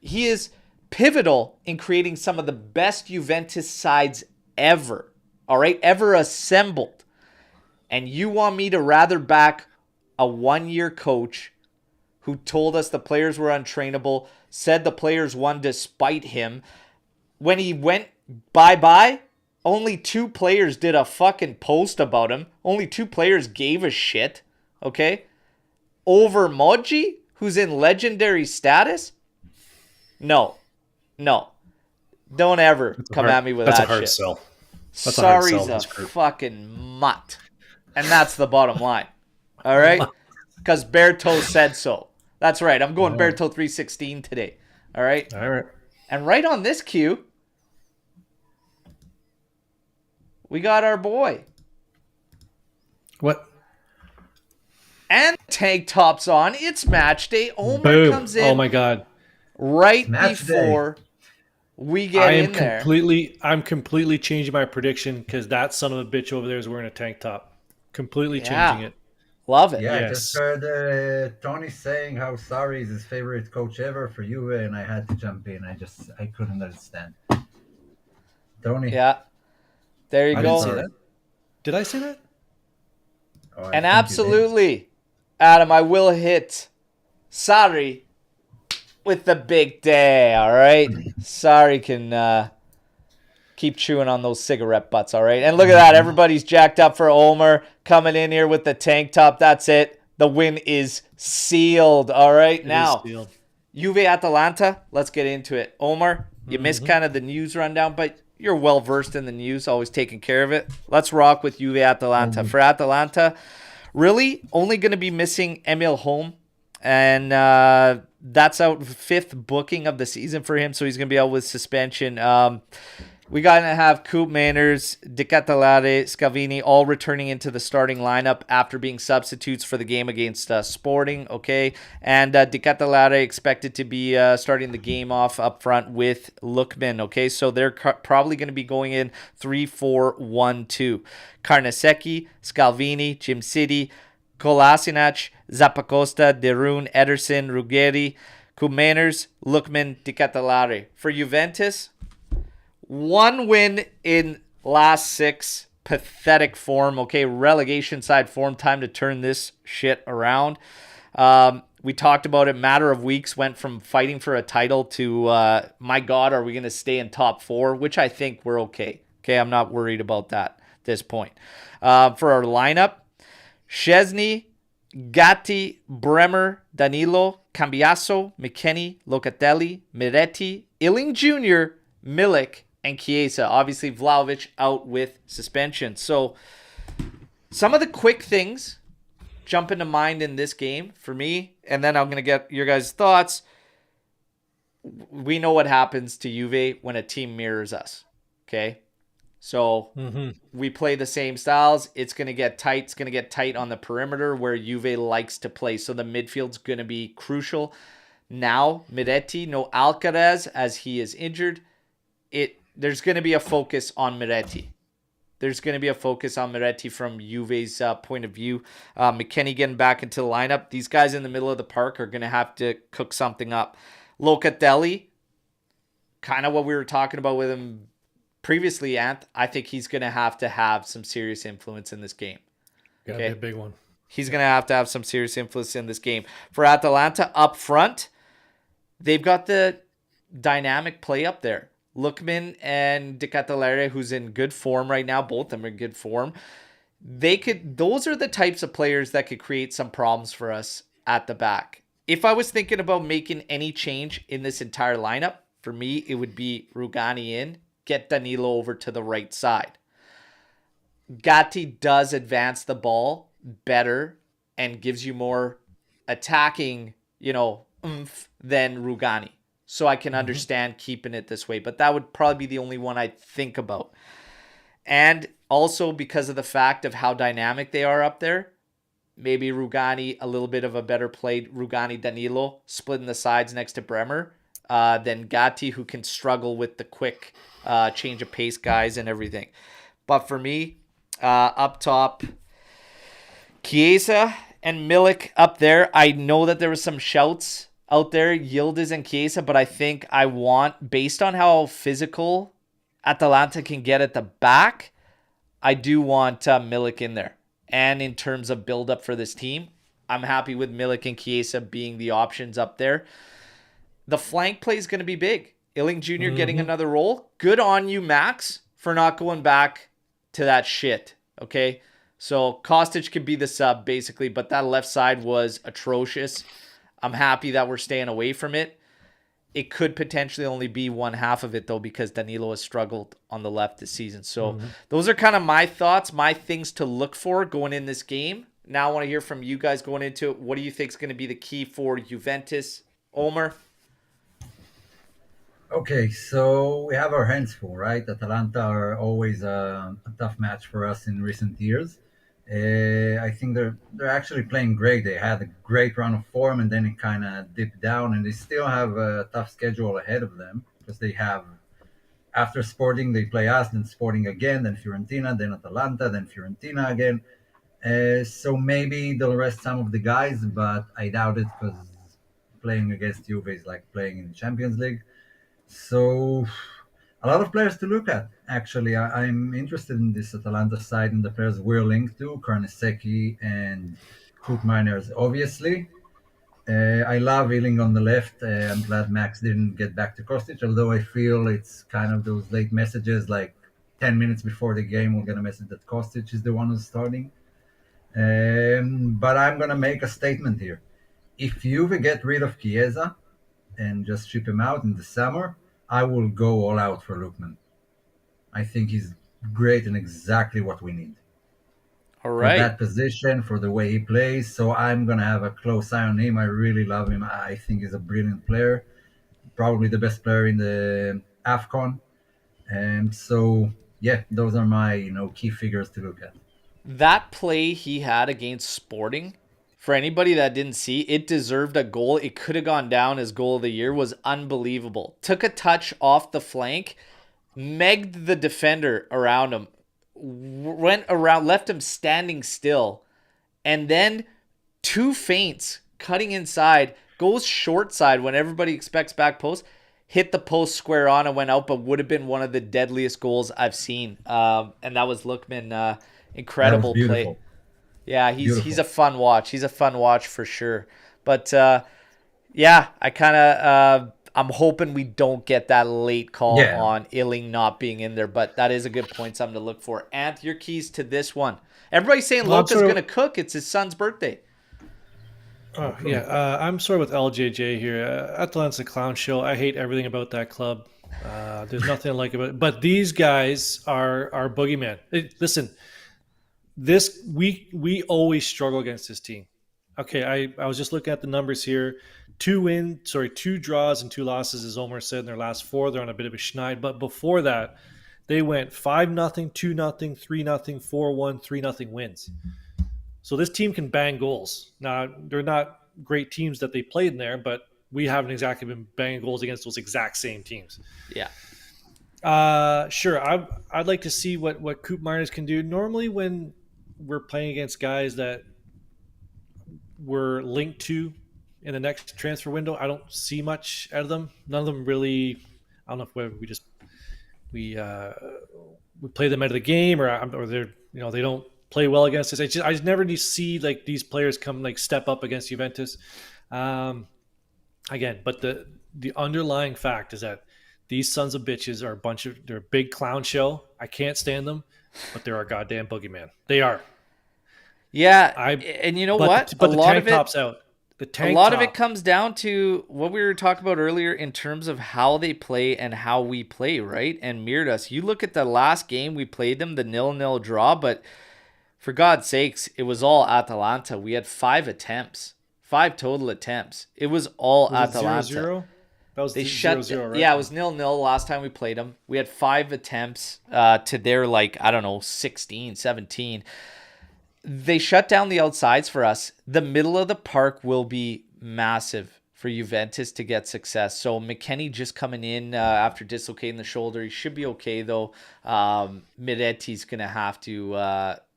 He is pivotal in creating some of the best Juventus sides ever, all right? Ever assembled. And you want me to rather back a one-year coach who told us the players were untrainable, said the players won despite him. When he went bye-bye, only 2 players did a fucking post about him. Only 2 players gave a shit, okay? Over Moggi, who's in legendary status? No. Don't ever come at me with that shit. That's a hard sell. Sarri's a fucking mutt. And that's the bottom line. All right? Because Berto said so. That's right. I'm going Berto 316 today. All right? All right. And right on this cue, we got our boy. What? And tank tops on. It's match day. Omer comes in. Oh my God. Right before we get in there. I'm completely changing my prediction because that son of a bitch over there is wearing a tank top. Completely changing it. Love it. Yeah, yes. I just heard Tony saying how Sarri is his favorite coach ever for Juve, and I had to jump in. I couldn't understand. Tony. Yeah. There you go. Didn't say that. Did I say that? Oh, and absolutely, Adam, I will hit Sarri with the big day, all right? Sarri can keep chewing on those cigarette butts, all right? And look at that. Everybody's jacked up for Omer coming in here with the tank top. That's it. The win is sealed, all right? Now, Juve Atalanta, let's get into it. Omer, you missed kind of the news rundown, but you're well-versed in the news, always taking care of it. Let's rock with Juve Atalanta. For Atalanta, really only going to be missing Emil Holm, and that's out 5th booking of the season for him, so he's going to be out with suspension. We got to have Coop Manners, De Catalare, Scalvini all returning into the starting lineup after being substitutes for the game against Sporting, okay? And De Catalare expected to be starting the game off up front with Lookman, okay? So they're probably going to be going in 3-4-1-2. Carnesecchi, Scalvini, Jim City, Kolasinac, Zappacosta, Derun, Ederson, Ruggeri, Coop Manners, Lookman, De Catalare. For Juventus, one win in last 6. Pathetic form. Okay, relegation side form. Time to turn this shit around. We talked about it. Matter of weeks went from fighting for a title to, my God, are we going to stay in top 4? Which I think we're okay. Okay, I'm not worried about that at this point. For our lineup, Szczesny, Gatti, Bremer, Danilo, Cambiaso, McKennie, Locatelli, Miretti, Illing Jr., Milik, and Chiesa. Obviously, Vlahovic out with suspension. So, some of the quick things jump into mind in this game for me, and then I'm going to get your guys' thoughts. We know what happens to Juve when a team mirrors us, okay? So, we play the same styles. It's going to get tight. It's going to get tight on the perimeter where Juve likes to play. So, the midfield's going to be crucial. Now, Miretti, no Alcaraz as he is injured. There's going to be a focus on Miretti. There's going to be a focus on Miretti from Juve's point of view. McKennie getting back into the lineup. These guys in the middle of the park are going to have to cook something up. Locatelli, kind of what we were talking about with him previously, Ant. I think he's going to have some serious influence in this game. Gotta be a big one. He's going to have some serious influence in this game. For Atalanta up front, they've got the dynamic play up there. Lookman and De Catalare, who's in good form right now, both of them are in good form. Those are the types of players that could create some problems for us at the back. If I was thinking about making any change in this entire lineup, for me, it would be Rugani in, get Danilo over to the right side. Gatti does advance the ball better and gives you more attacking, oomph than Rugani. So I can understand keeping it this way. But that would probably be the only one I'd think about. And also because of the fact of how dynamic they are up there, maybe Rugani, a little bit of a better play, Rugani Danilo, splitting the sides next to Bremer, than Gatti, who can struggle with the quick change of pace guys and everything. But for me, up top, Chiesa and Milik up there. I know that there was some shouts out there, Yildiz and Chiesa, but I think I want, based on how physical Atalanta can get at the back, I do want Milik in there. And in terms of build-up for this team, I'm happy with Milik and Chiesa being the options up there. The flank play is going to be big. Illing Jr. getting another role. Good on you, Max, for not going back to that shit, okay? So Kostic could be the sub, basically, but that left side was atrocious. I'm happy that we're staying away from it. It could potentially only be one half of it, though, because Danilo has struggled on the left this season. So those are kind of my thoughts, my things to look for going in this game. Now I want to hear from you guys going into it. What do you think is going to be the key for Juventus? Omer? Okay, so we have our hands full, right? Atalanta are always a tough match for us in recent years. I think they're actually playing great. They had a great run of form, and then it kind of dipped down, and they still have a tough schedule ahead of them because they have, after Sporting, they play us, then Sporting again, then Fiorentina, then Atalanta, then Fiorentina again. So maybe they'll rest some of the guys, but I doubt it because playing against Juve is like playing in the Champions League. So a lot of players to look at. Actually, I'm interested in this Atalanta side and the players we're linked to, Carnesecchi and Coop Miners, obviously. I love Ealing on the left. I'm glad Max didn't get back to Kostic, although I feel it's kind of those late messages, like 10 minutes before the game, we're going to message that Kostic is the one who's starting. But I'm going to make a statement here. If Juve get rid of Chiesa and just ship him out in the summer, I will go all out for Lookman. I think he's great and exactly what we need. All right. For that position, for the way he plays. So I'm going to have a close eye on him. I really love him. I think he's a brilliant player. Probably the best player in the AFCON. So yeah, those are my key figures to look at. That play he had against Sporting, for anybody that didn't see, it deserved a goal. It could have gone down as goal of the year. Was unbelievable. Took a touch off the flank, megged the defender around him, went around, left him standing still, and then two feints cutting inside, goes short side when everybody expects back post, hit the post square on and went out, but would have been one of the deadliest goals I've seen. And that was Lookman. That was Incredible play. beautiful. Yeah, he's Beautiful. a fun watch. He's a fun watch for sure. But yeah, I kind of I'm hoping we don't get that late call Yeah. on Illing not being in there. But that is a good point, something to look for. Ant, your keys to this one. Everybody's saying Well, I'm Luca's sort of- going to cook. It's his son's birthday. Oh, yeah, I'm sort of with LJJ here. Atalanta's a clown show. I hate everything about that club. There's nothing I like about it. But these guys are boogeyman. Listen, we always struggle against this team. Okay, I was just looking at the numbers here. 2 draws and 2 losses, as Omer said, in their last 4. They're on a bit of a schneid. But before that, they went 5-0, 2-0, 3-0, 4-1, 3-0 wins. So this team can bang goals. Now, they're not great teams that they played in there, but we haven't exactly been banging goals against those exact same teams. Yeah. Sure, I'd like to see what Coop Miners can do. Normally when we're playing against guys that we're linked to in the next transfer window, I don't see much out of them. None of them really. I don't know if we play them out of the game or they're they don't play well against us. I just never see like these players come like step up against Juventus. Again, but the underlying fact is that these sons of bitches are they're a big clown show. I can't stand them, but they're a goddamn boogeyman. They are. Yeah, and you know what? But the tank top's out. A lot of it comes down to what we were talking about earlier in terms of how they play and how we play, right? And mirrored us. You look at the last game we played them, the 0-0 draw, but for God's sakes, it was all Atalanta. We had 5 attempts, 5 total attempts. It was all Atalanta. 0-0? That was They 0-0, right? Yeah, it was 0-0 last time we played them. We had 5 attempts to their 16, 17. They shut down the outsides for us. The middle of the park will be massive for Juventus to get success. So McKennie just coming in after dislocating the shoulder. He should be okay, though. Miretti's going to have to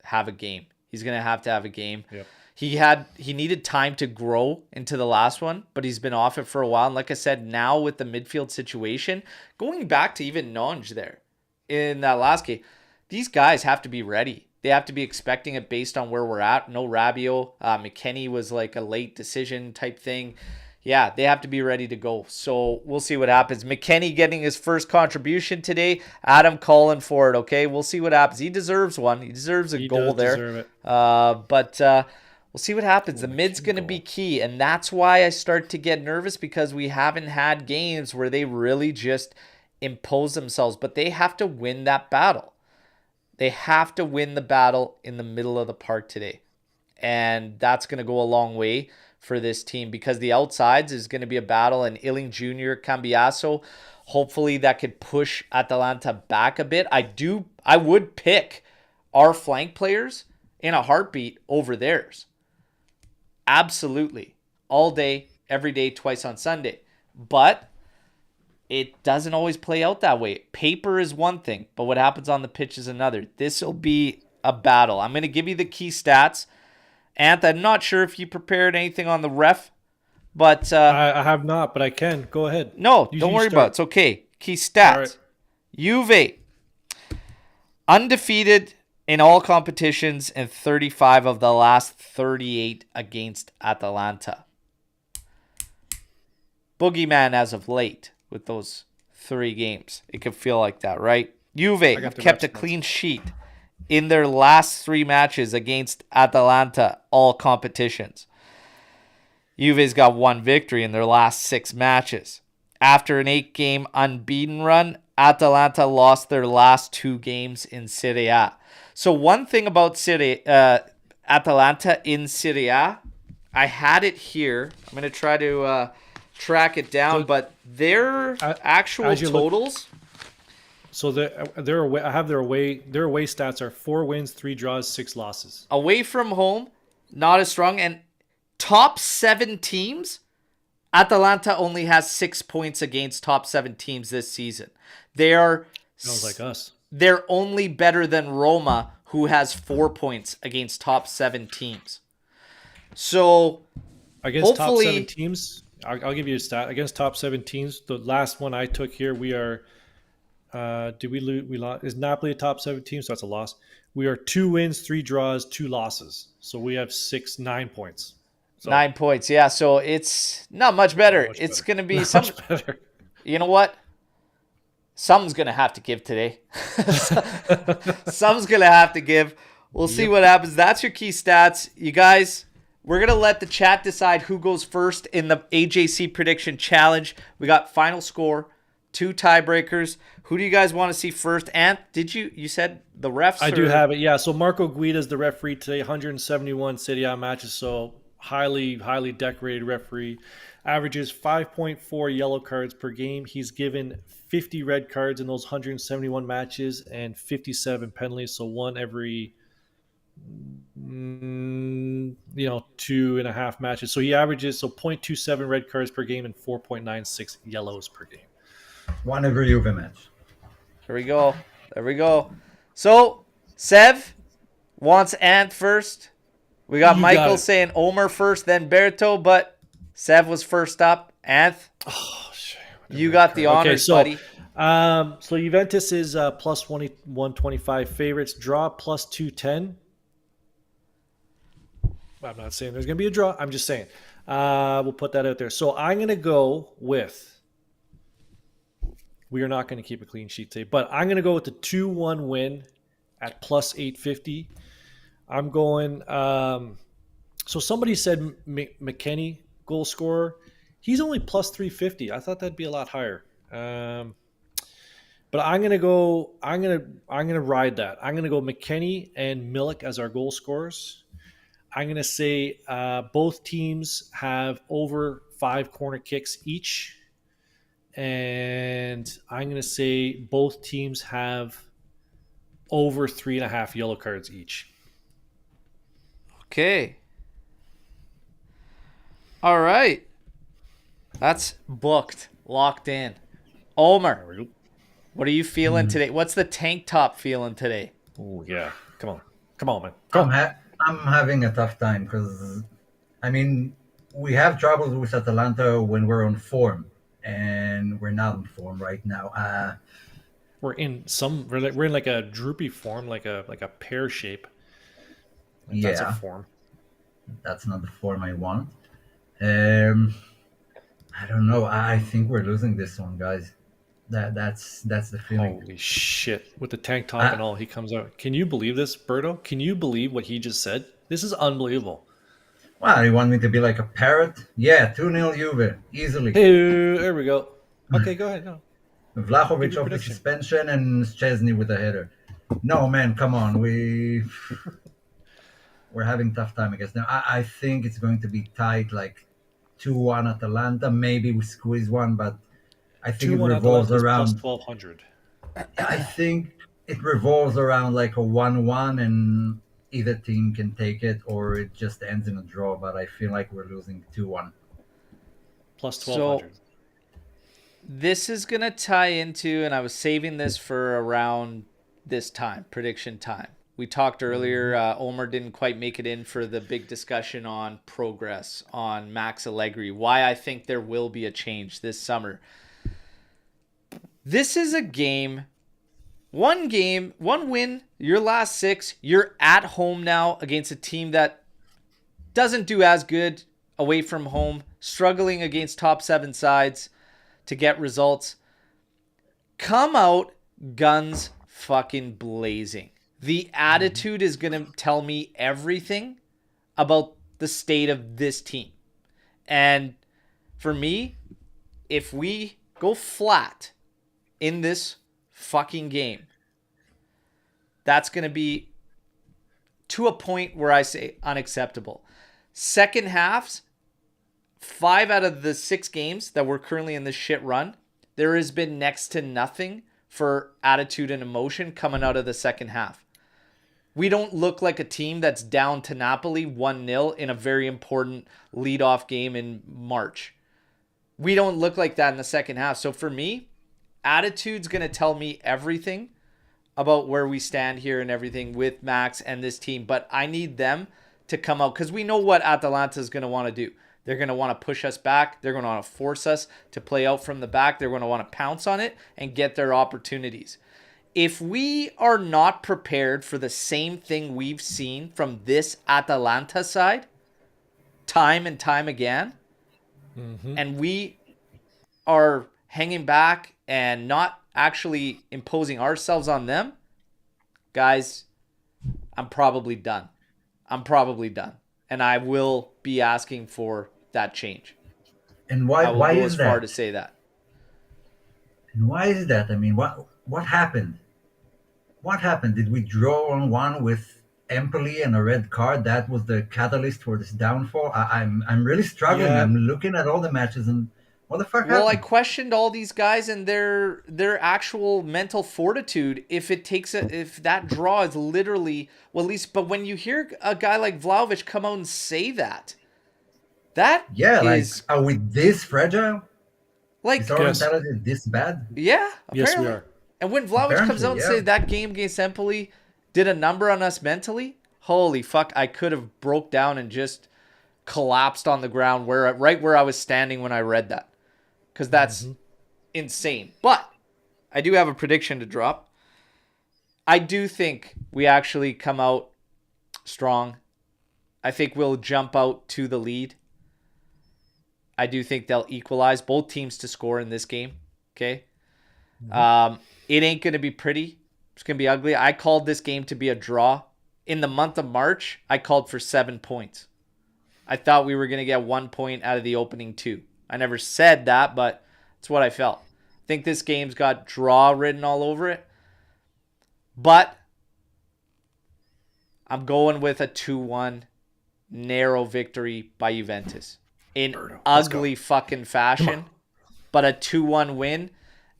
have a game. He's going to have a game. Yep. He needed time to grow into the last one, but he's been off it for a while. And like I said, now with the midfield situation, going back to even Nonge there in that last game, these guys have to be ready. They have to be expecting it based on where we're at. No Rabiot. McKennie was like a late decision type thing. Yeah, they have to be ready to go. So we'll see what happens. McKennie getting his first contribution today. Adam calling for it, okay? We'll see what happens. He deserves one. He deserves a goal there. Deserve it. But we'll see what happens. The mid's going to be key. And that's why I start to get nervous, because we haven't had games where they really just impose themselves. But they have to win that battle. They have to win the battle in the middle of the park today. And that's going to go a long way for this team, because the outsides is going to be a battle. And Illing Jr., Cambiaso, hopefully that could push Atalanta back a bit. I would pick our flank players in a heartbeat over theirs. Absolutely. All day, every day, twice on Sunday. But it doesn't always play out that way. Paper is one thing, but what happens on the pitch is another. This will be a battle. I'm going to give you the key stats. Ant, I'm not sure if you prepared anything on the ref, but... I have not, but I can. Go ahead. No, don't worry about it. It's okay. Key stats. All right. Juve, undefeated in all competitions and 35 of the last 38 against Atalanta. Boogeyman as of late with those 3 games. It could feel like that, right? Juve kept a clean sheet in their last 3 matches against Atalanta, all competitions. Juve's got 1 victory in their last 6 matches. After an 8-game unbeaten run, Atalanta lost their last 2 games in Serie A. So one thing about Atalanta in Serie A, I had it here. I'm going to try to track it down, but their actual totals So their away, I have their away stats are 4 wins, 3 draws, 6 losses. Away from home, not as strong. And top 7 teams, Atalanta only has 6 points against top 7 teams this season. Sounds like us. They're only better than Roma, who has 4 points against top 7 teams. So against top 7 teams, I'll give you a stat. Against top 7 teams, the last one I took here, we are. Did we lose? We lost. Is Napoli a top 7 team? So that's a loss. We are 2 wins, 3 draws, 2 losses. So we have 9 points. So, 9 points, yeah. So it's not much better. It's going to be some. Better. You know what? Something's going to have to give today. Something's going to have to give. We'll see what happens. That's your key stats. You guys, we're going to let the chat decide who goes first in the AJC prediction challenge. We got final score, 2 tiebreakers. Who do you guys want to see first? And you said the refs? I do have it, yeah. So Marco Guida is the referee today, 171 Serie A matches, so highly decorated referee. Averages 5.4 yellow cards per game. He's given 50 red cards in those 171 matches and 57 penalties, so one every 2.5 matches. So he averages 0.27 red cards per game and 4.96 yellows per game. One every Juve match. There we go. So, Sev wants Ant first. We got Michael saying Omer first, then Berto, but Sev was first up. Ant, you got the honors, buddy. So Juventus is plus 125 favorites. Draw plus 210. I'm not saying there's going to be a draw. I'm just saying. We'll put that out there. So I'm going to go with... We are not going to keep a clean sheet today, but I'm going to go with the 2-1 win at plus 850. I'm going. So somebody said McKennie goal scorer. He's only plus 350. I thought that'd be a lot higher. But I'm going to go. I'm going to ride that. I'm going to go McKennie and Milik as our goal scorers. I'm going to say both teams have over 5 corner kicks each. And I'm going to say both teams have over 3.5 yellow cards each. Okay. All right. That's booked. Locked in. Omer, what are you feeling today? What's the tank top feeling today? Oh, yeah. Come on, man. I'm having a tough time because, we have troubles with Atalanta when we're on form. And we're not in form right now. We're in like a droopy form, like a pear shape. That's a form. That's not the form I want. I don't know. I think we're losing this one, guys. That's the feeling. Holy shit! With the tank top and all, he comes out. Can you believe this, Berto? Can you believe what he just said? This is unbelievable. Well, you want me to be like a parrot? Yeah, 2-0 Juve, easily. Hey, there we go. Okay, go ahead. No. Vlahovic off the suspension and Szczesny with a header. No, man, come on. We're having tough time against them. I think it's going to be tight, like 2-1 Atalanta. Maybe we squeeze one, but I think it revolves around... plus 1,200. I think it revolves around like a 1-1 and... either team can take it or it just ends in a draw, but I feel like we're losing 2-1. Plus 1,200. So, this is going to tie into, and I was saving this for around this time, prediction time. We talked earlier, Omer didn't quite make it in for the big discussion on progress, on Max Allegri, why I think there will be a change this summer. This is a game... One win, your last 6. You're at home now against a team that doesn't do as good away from home, struggling against top 7 sides to get results. Come out guns fucking blazing. The attitude is going to tell me everything about the state of this team. And for me, if we go flat in this fucking game, that's going to be to a point where I say unacceptable. Second halves, 5 out of the 6 games that we're currently in this shit run, there has been next to nothing for attitude and emotion coming out of the second half. We don't look like a team that's down to Napoli 1-0 in a very important leadoff game in March. We don't look like that in the second half. So for me, attitude's going to tell me everything about where we stand here and everything with Max and this team. But I need them to come out because we know what Atalanta is going to want to do. They're going to want to push us back. They're going to want to force us to play out from the back. They're going to want to pounce on it and get their opportunities. If we are not prepared for the same thing we've seen from this Atalanta side, time and time again, and we are hanging back and not actually imposing ourselves on them, guys, I'm probably done. And I will be asking for that change. And why I will why go is as far that? to say that. And why is that? I mean, what happened? What happened? Did we draw on one with Empoli and a red card? That was the catalyst for this downfall. I'm really struggling. Yeah. I'm looking at all the matches and what the fuck Well, I happened? questioned all these guys and their actual mental fortitude. If that draw is literally, well, at least, but when you hear a guy like Vlahovic come out and say that Yeah, like, is are we this fragile? like, Is our Yes. mentality this bad? yeah, Yes, we apparently. are. And when Vlahovic comes Apparently, out and yeah. says that game against Empoli did a number on us mentally, holy fuck, I could have broke down and just collapsed on the ground right where I was standing when I read that. Because that's insane. But I do have a prediction to drop. I do think we actually come out strong. I think we'll jump out to the lead. I do think they'll equalize both teams to score in this game. Okay. It ain't going to be pretty. It's going to be ugly. I called this game to be a draw. In the month of March, I called for 7 points. I thought we were going to get 1 point out of the opening 2. I never said that, but it's what I felt. I think this game's got draw written all over it. But I'm going with a 2-1 narrow victory by Juventus. In ugly fucking fashion, but a 2-1 win.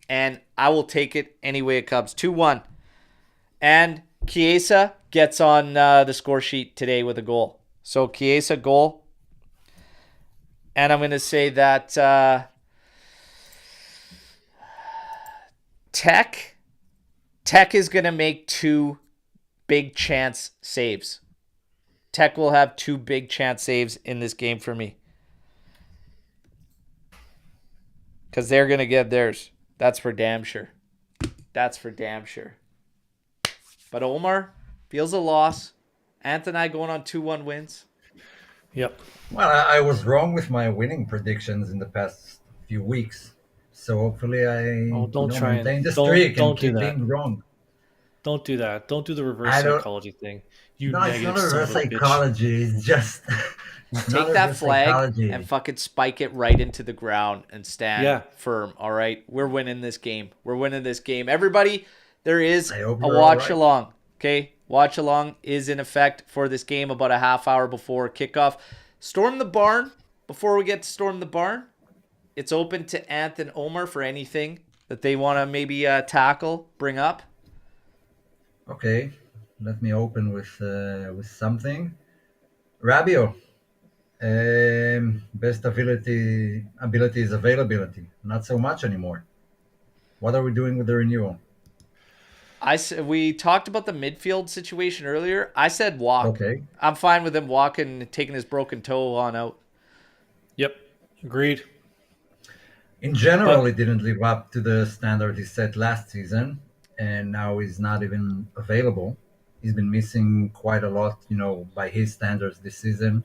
And I will take it any way it comes. 2-1. And Chiesa gets on the score sheet today with a goal. So Chiesa goal. And I'm going to say that Tech is going to make 2 big chance saves. Tech will have 2 big chance saves in this game for me. Because they're going to get theirs. That's for damn sure. But Omer feels a loss. Anthony going on 2-1 wins. Yep. Well, I was wrong with my winning predictions in the past few weeks. So hopefully I don't try and- maintain the don't- streak don't and do keep that. being wrong. Don't do that. Don't do the reverse I don't- psychology thing. You No, it's negative not a son reverse of a bitch. psychology. It's just Take that flag and fucking spike it right into the ground and stand firm. All right, we're winning this game. Everybody, there is I a hope you're watch all right. along. Okay, watch along is in effect for this game about a half hour before kickoff. Storm the barn. Before we get to storm the barn, it's open to Anth and Omer for anything that they want to maybe tackle, bring up. Okay, let me open with something. Rabiot. Best ability is availability. Not so much anymore. What are we doing with the renewal? We talked about the midfield situation earlier. I said walk. Okay. I'm fine with him walking, taking his broken toe on out. Yep. Agreed. In general, he didn't live up to the standard he set last season, and now he's not even available. He's been missing quite a lot, by his standards this season.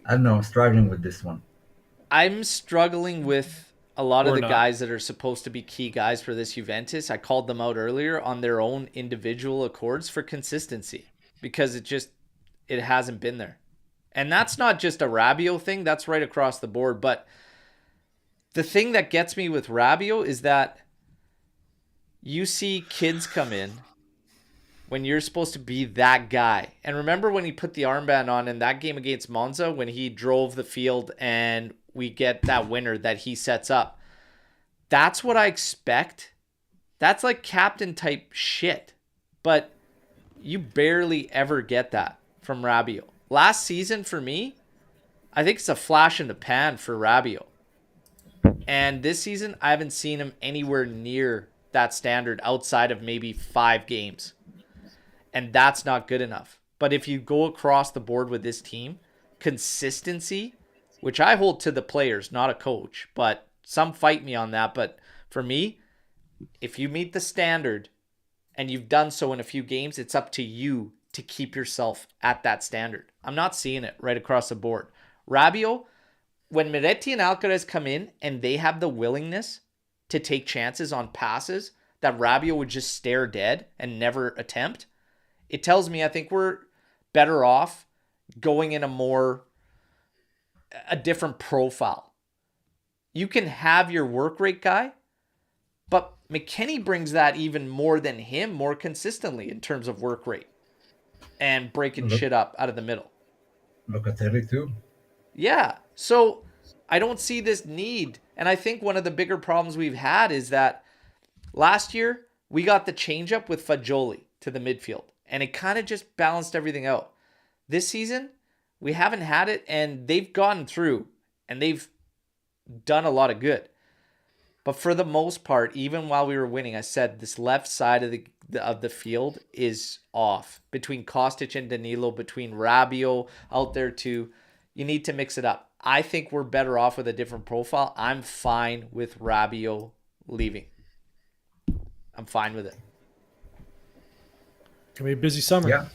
I don't know, I'm struggling with this one. I'm struggling with a lot of Or the not. guys that are supposed to be key guys for this Juventus. I called them out earlier on their own individual accords for consistency because it hasn't been there. And that's not just a Rabiot thing. That's right across the board. But the thing that gets me with Rabiot is that you see kids come in when you're supposed to be that guy. And remember when he put the armband on in that game against Monza when he drove the field and we get that winner that he sets up. That's what I expect. That's like captain type shit. But you barely ever get that from Rabiot. Last season for me, I think it's a flash in the pan for Rabiot. And this season, I haven't seen him anywhere near that standard outside of maybe 5 games. And that's not good enough. But if you go across the board with this team, consistency, which I hold to the players, not a coach, but some fight me on that. But for me, if you meet the standard and you've done so in a few games, it's up to you to keep yourself at that standard. I'm not seeing it right across the board. Rabiot, when Miretti and Alcaraz come in and they have the willingness to take chances on passes that Rabiot would just stare dead and never attempt, it tells me I think we're better off going in a different profile. You can have your work rate guy, but McKennie brings that even more than him, more consistently in terms of work rate and breaking shit up out of the middle. Locatelli too. Yeah. So I don't see this need. And I think one of the bigger problems we've had is that last year we got the changeup with Fagioli to the midfield, and it kind of just balanced everything out. This season, we haven't had it, and they've gotten through, and they've done a lot of good. But for the most part, even while we were winning, I said this left side of the field is off. Between Kostic and Danilo, between Rabiot out there too, you need to mix it up. I think we're better off with a different profile. I'm fine with Rabiot leaving. I'm fine with it. Gonna be a busy summer. Yeah.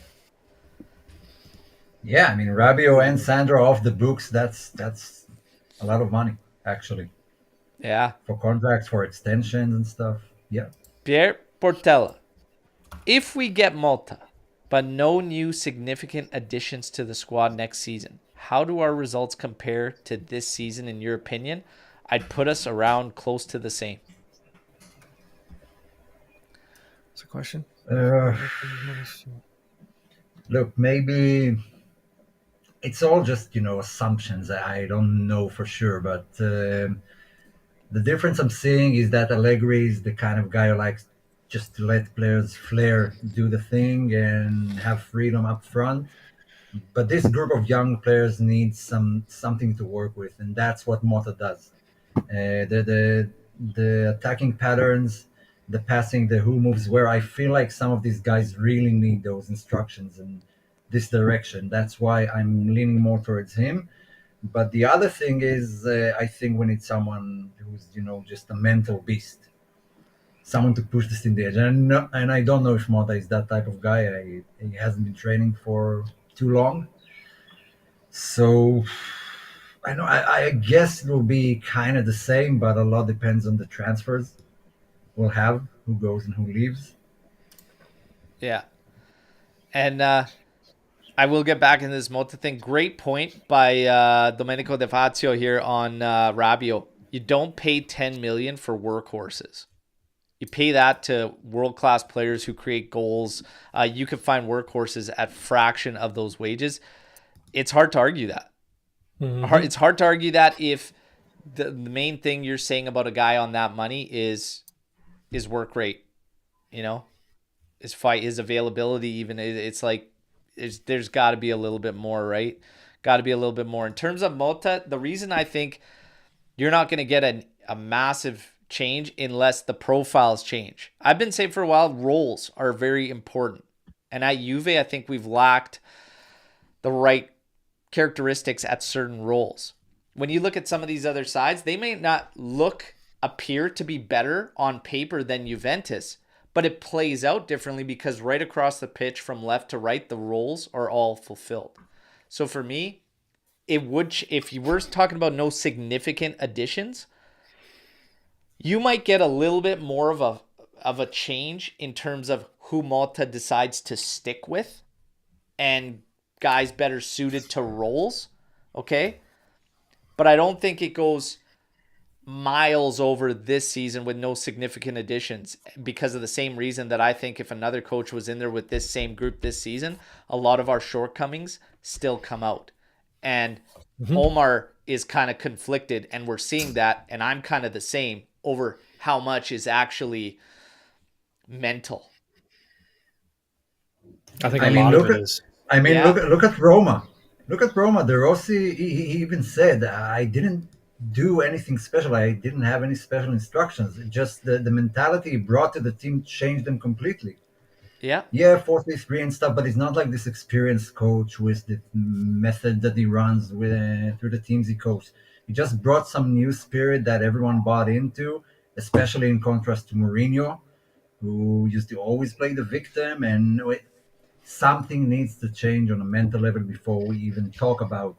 Yeah, I mean Rabiot and Sandro off the books. That's a lot of money actually Yeah. for contracts, for extensions and stuff. Yeah. Pierre Portela. If we get Malta, but no new significant additions to the squad next season, how do our results compare to this season in your opinion? I'd put us around close to the same. What's the question? Look, maybe it's all just assumptions. I don't know for sure, but the difference I'm seeing is that Allegri is the kind of guy who likes just to let players flair, do the thing, and have freedom up front. But this group of young players needs something to work with, and that's what Mota does. The attacking patterns, the passing, the who moves where. I feel like some of these guys really need those instructions and this direction. That's why I'm leaning more towards him. But the other thing is, I think we need someone who's just a mental beast, someone to push this in the edge. And I don't know if Mota is that type of guy. He hasn't been training for too long, so I know. I guess it will be kind of the same, but a lot depends on the transfers we'll have, who goes and who leaves. Yeah. And I will get back into this Mota thing. Great point by Domenico De Fazio here on Rabiot. You don't pay $10 million for workhorses. You pay that to world-class players who create goals. You can find workhorses at fraction of those wages. It's hard to argue that. Mm-hmm. It's hard to argue that if the main thing you're saying about a guy on that money is work rate, his availability. Even it's like there's got to be a little bit more, right? Got to be a little bit more in terms of Mota. The reason I think you're not going to get a massive change unless the profiles change. I've been saying for a while, roles are very important. And at Juve, I think we've lacked the right characteristics at certain roles. When you look at some of these other sides, they may not appear to be better on paper than Juventus, but it plays out differently because right across the pitch from left to right, the roles are all fulfilled. So for me, if you were talking about no significant additions, you might get a little bit more of a change in terms of who Malta decides to stick with and guys better suited to roles, okay? But I don't think it goes miles over this season with no significant additions because of the same reason that I think if another coach was in there with this same group this season, a lot of our shortcomings still come out. And Omer is kind of conflicted, and we're seeing that, and I'm kind of the same over how much is actually mental. I think I a mean, lot of look it at, is. I mean, Yeah. look at Roma. Look at Roma. De Rossi, he even said, "I didn't do anything special. I didn't have any special instructions. Just the mentality he brought to the team changed them completely." Yeah. Yeah, 4-3 and stuff, but he's not like this experienced coach with the method that he runs with through the teams he coached. He just brought some new spirit that everyone bought into, especially in contrast to Mourinho, who used to always play the victim. And something needs to change on a mental level before we even talk about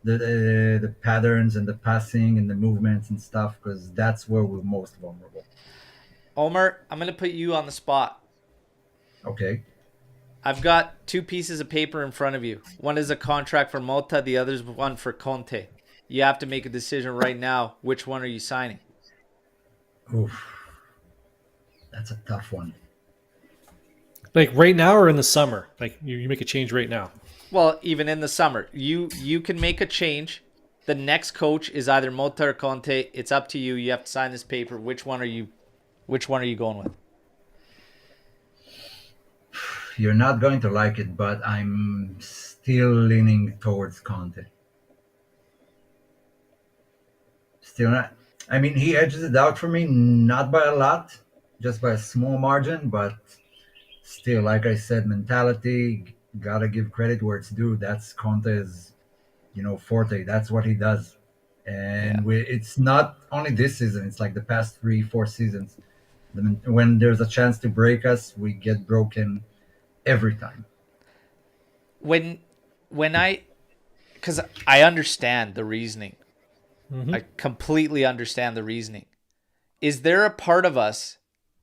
the patterns and the passing and the movements and stuff, because that's where we're most vulnerable. Omer, I'm going to put you on the spot. Okay. I've got two pieces of paper in front of you. One is a contract for Mota, the other's one for Conte. You have to make a decision right now. Which one are you signing? Oof, that's a tough one. Like right now or in the summer? Like you make a change right now. Well, even in the summer, you can make a change. The next coach is either Mota or Conte. It's up to you. You have to sign this paper. Which one are you going with? You're not going to like it, but I'm still leaning towards Conte. Still not. I mean, he edges it out for me, not by a lot, just by a small margin, but still, like I said, mentality, gotta give credit where it's due. That's Conte's, forte. That's what he does. Yeah. And it's not only this season, it's like the past 3-4 seasons. When there's a chance to break us, we get broken every time. When when I cuz I understand the reasoning. Mm-hmm. I completely understand the reasoning. Is there a part of us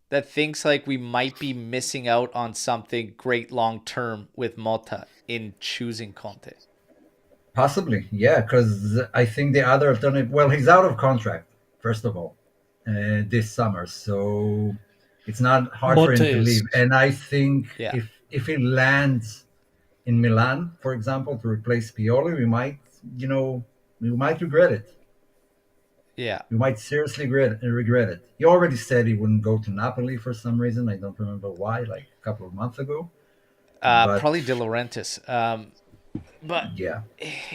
that thinks like we might be missing out on something great long term with Mota in choosing Conte? Possibly, yeah, because I think the other alternative. Well, he's out of contract first of all this summer, so it's not hard for Mota him to leave. is. And I think Yeah. if he lands in Milan, for example, to replace Pioli, we might regret it. Yeah. We might seriously regret it. He already said he wouldn't go to Napoli for some reason. I don't remember why, like a couple of months ago. But Probably De Laurentiis. But yeah,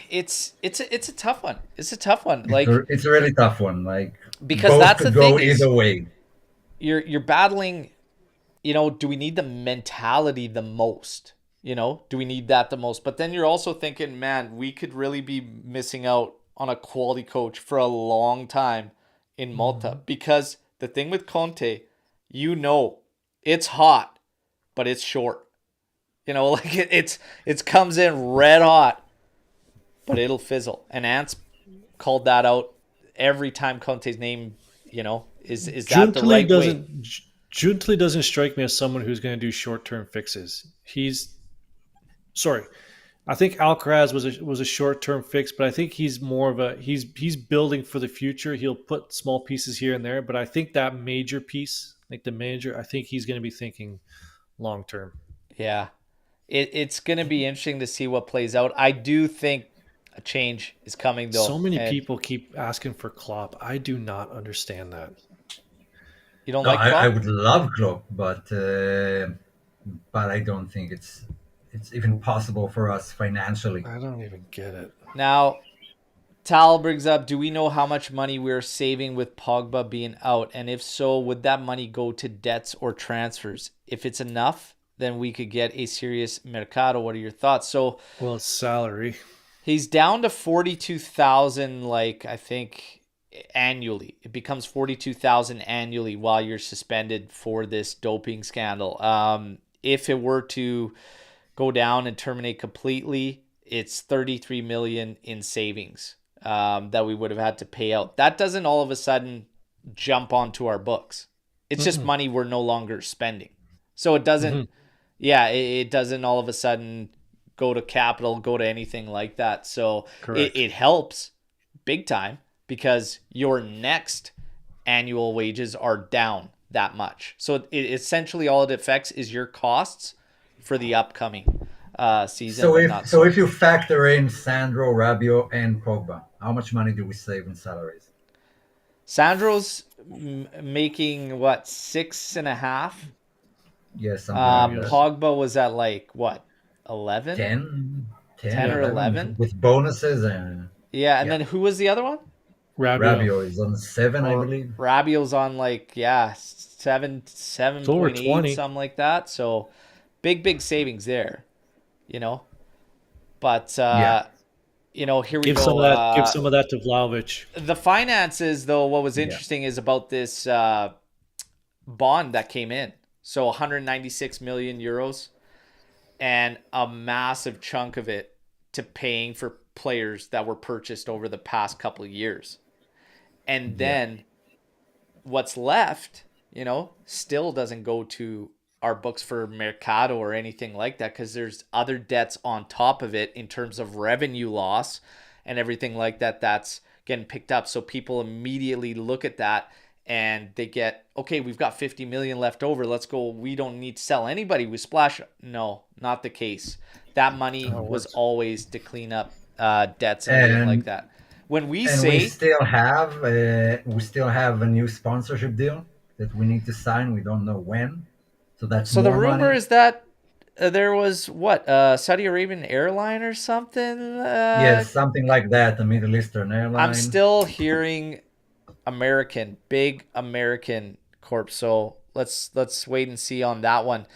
it's a tough one. It's a tough one. Like it's a really tough one. Like because both that's the could go thing is either way. you're battling, do we need the mentality the most? Do we need that the most? But then you're also thinking, man, we could really be missing out on a quality coach for a long time in Malta. Because the thing with Conte, it's hot, but it's short. Like it's comes in red hot, but it'll fizzle. And Ants called that out every time Conte's name, is that the right way? Juntli doesn't strike me as someone who's going to do short term fixes. Sorry. I think Alcaraz was a short term fix, but I think he's more of he's building for the future. He'll put small pieces here and there, but I think that major piece, like the manager, I think he's going to be thinking long term. Yeah. It's going to be interesting to see what plays out. I do think a change is coming, though. So many And people keep asking for Klopp. I do not understand that. you don't No, like I Klopp? would love Klopp, but I don't think it's even possible for us financially. I don't even get it. Now, Tal brings up, do we know how much money we're saving with Pogba being out? And if so, would that money go to debts or transfers? If it's enough, then we could get a serious mercado. What are your thoughts? So Well, it's salary. he's down to 42,000, like I think annually. It becomes 42,000 annually while you're suspended for this doping scandal. If it were to go down and terminate completely, it's 33 million in savings that we would have had to pay out. That doesn't all of a sudden jump onto our books. It's just money we're no longer spending. So it doesn't, yeah, it doesn't all of a sudden go to capital, go to anything like that. So Correct. it helps big time because your next annual wages are down that much. So essentially all it affects is your costs for the upcoming season. So if you factor in Sandro, Rabiot, and Pogba, how much money do we save in salaries? Sandro's making what, 6.5? Yeah, something like that. Yes. Pogba was at like what, 11, 10, 10, 10 Yeah. or 11 11? with bonuses, and Yeah, and yeah. then who was the other one? Rabio. Rabio is on 7, I Or believe. Rabiot's on like, yeah, It's over 7.8, 20. something like that. So big savings there, you know. But Yeah, here we Give some go. of that. Give some of that to Vlahovic. The finances, though, what was yeah, interesting is about this bond that came in. So 196 million euros, and a massive chunk of it to paying for players that were purchased over the past couple of years. And yeah. then what's left, still doesn't go to our books for Mercado or anything like that, because there's other debts on top of it in terms of revenue loss and everything like that that's getting picked up. So people immediately look at that and they get, okay, we've got 50 million left over. Let's go. We don't need to sell anybody. We splash. No, not the case. That money How it was works. always to clean up debts and everything like And that. When we and we say, still have a new sponsorship deal that we need to sign. We don't know when, so that's so the more rumor money. is that there was what, Saudi Arabian airline or something. Yes, something like that. A Middle Eastern I'm airline. still hearing American, big American corp. So let's wait and see on that one.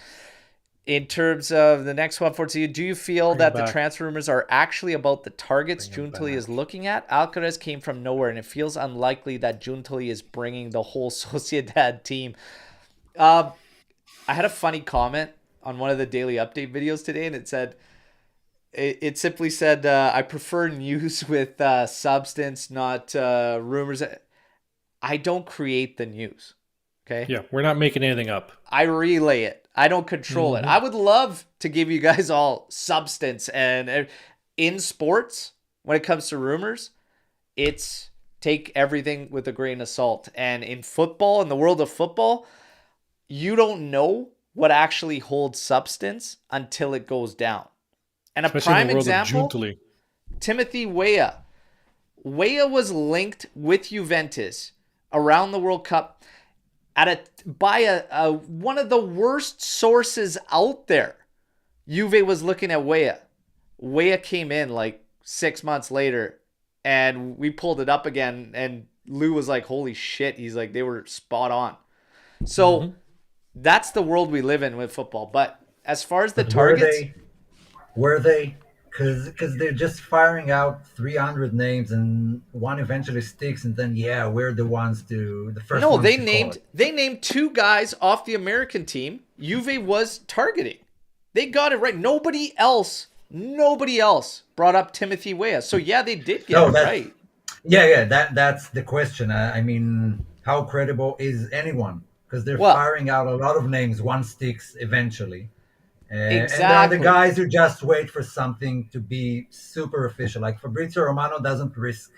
In terms of the next one for you, do you feel Bring him that the back. transfer rumors are actually about the targets Bring him Juntali is back. looking at? Alcaraz came from nowhere, and it feels unlikely that Juntali is bringing the whole Sociedad team. Uh, I had a funny comment on one of the daily update videos today, and it simply said, I prefer news with substance, not rumors. I don't create the news. Okay. Yeah, we're not making anything up. I relay it. I don't control it. Mm-hmm. I would love to give you guys all substance. And in sports, when it comes to rumors, it's take everything with a grain of salt. And in football, in the world of football, you don't know what actually holds substance until it goes down. And a Especially in prime the world of example, Juntali. Timothy Weah. Weah was linked with Juventus around the World Cup by one of the worst sources out there. Juve was looking at Weah. Weah came in like 6 months later, and we pulled it up again, and Lou was like, holy shit. He's like, they were spot on. So Mm-hmm. that's the world we live in with football. But as far as the But were targets, they? Were they? Because they're just firing out 300 names, and one eventually sticks, and then yeah, we're the first no, ones they to call named it. they named two guys off the American team Juve was targeting. They got it right. Nobody else brought up Timothy Weah. So yeah, they did get No, it that's right. yeah. That's the question. I mean, how credible is anyone? Because they're Well, firing out a lot of names. One sticks eventually, and there are the exactly. guys who just wait for something to be super official. Like Fabrizio Romano doesn't risk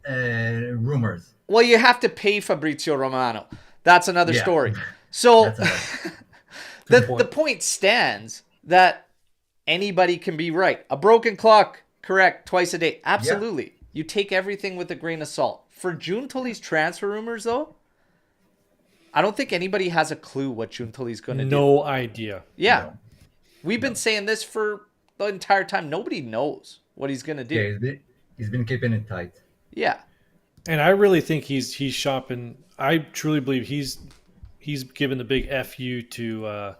rumors. Well, you have to pay Fabrizio Romano. That's another Yeah, story. So that's another. Good the point. point stands that anybody can be right. A broken clock, correct, twice a day. Yeah. Absolutely. You take everything with a grain of salt. For June Tully's transfer rumors, though, I don't think anybody has a clue what June Tully's going to do. No idea. Yeah. No. We've been No. saying this for the entire time. Nobody knows what he's going to Yeah, do. he's been keeping it tight. Yeah. And I really think he's shopping. I truly believe he's given the big FU to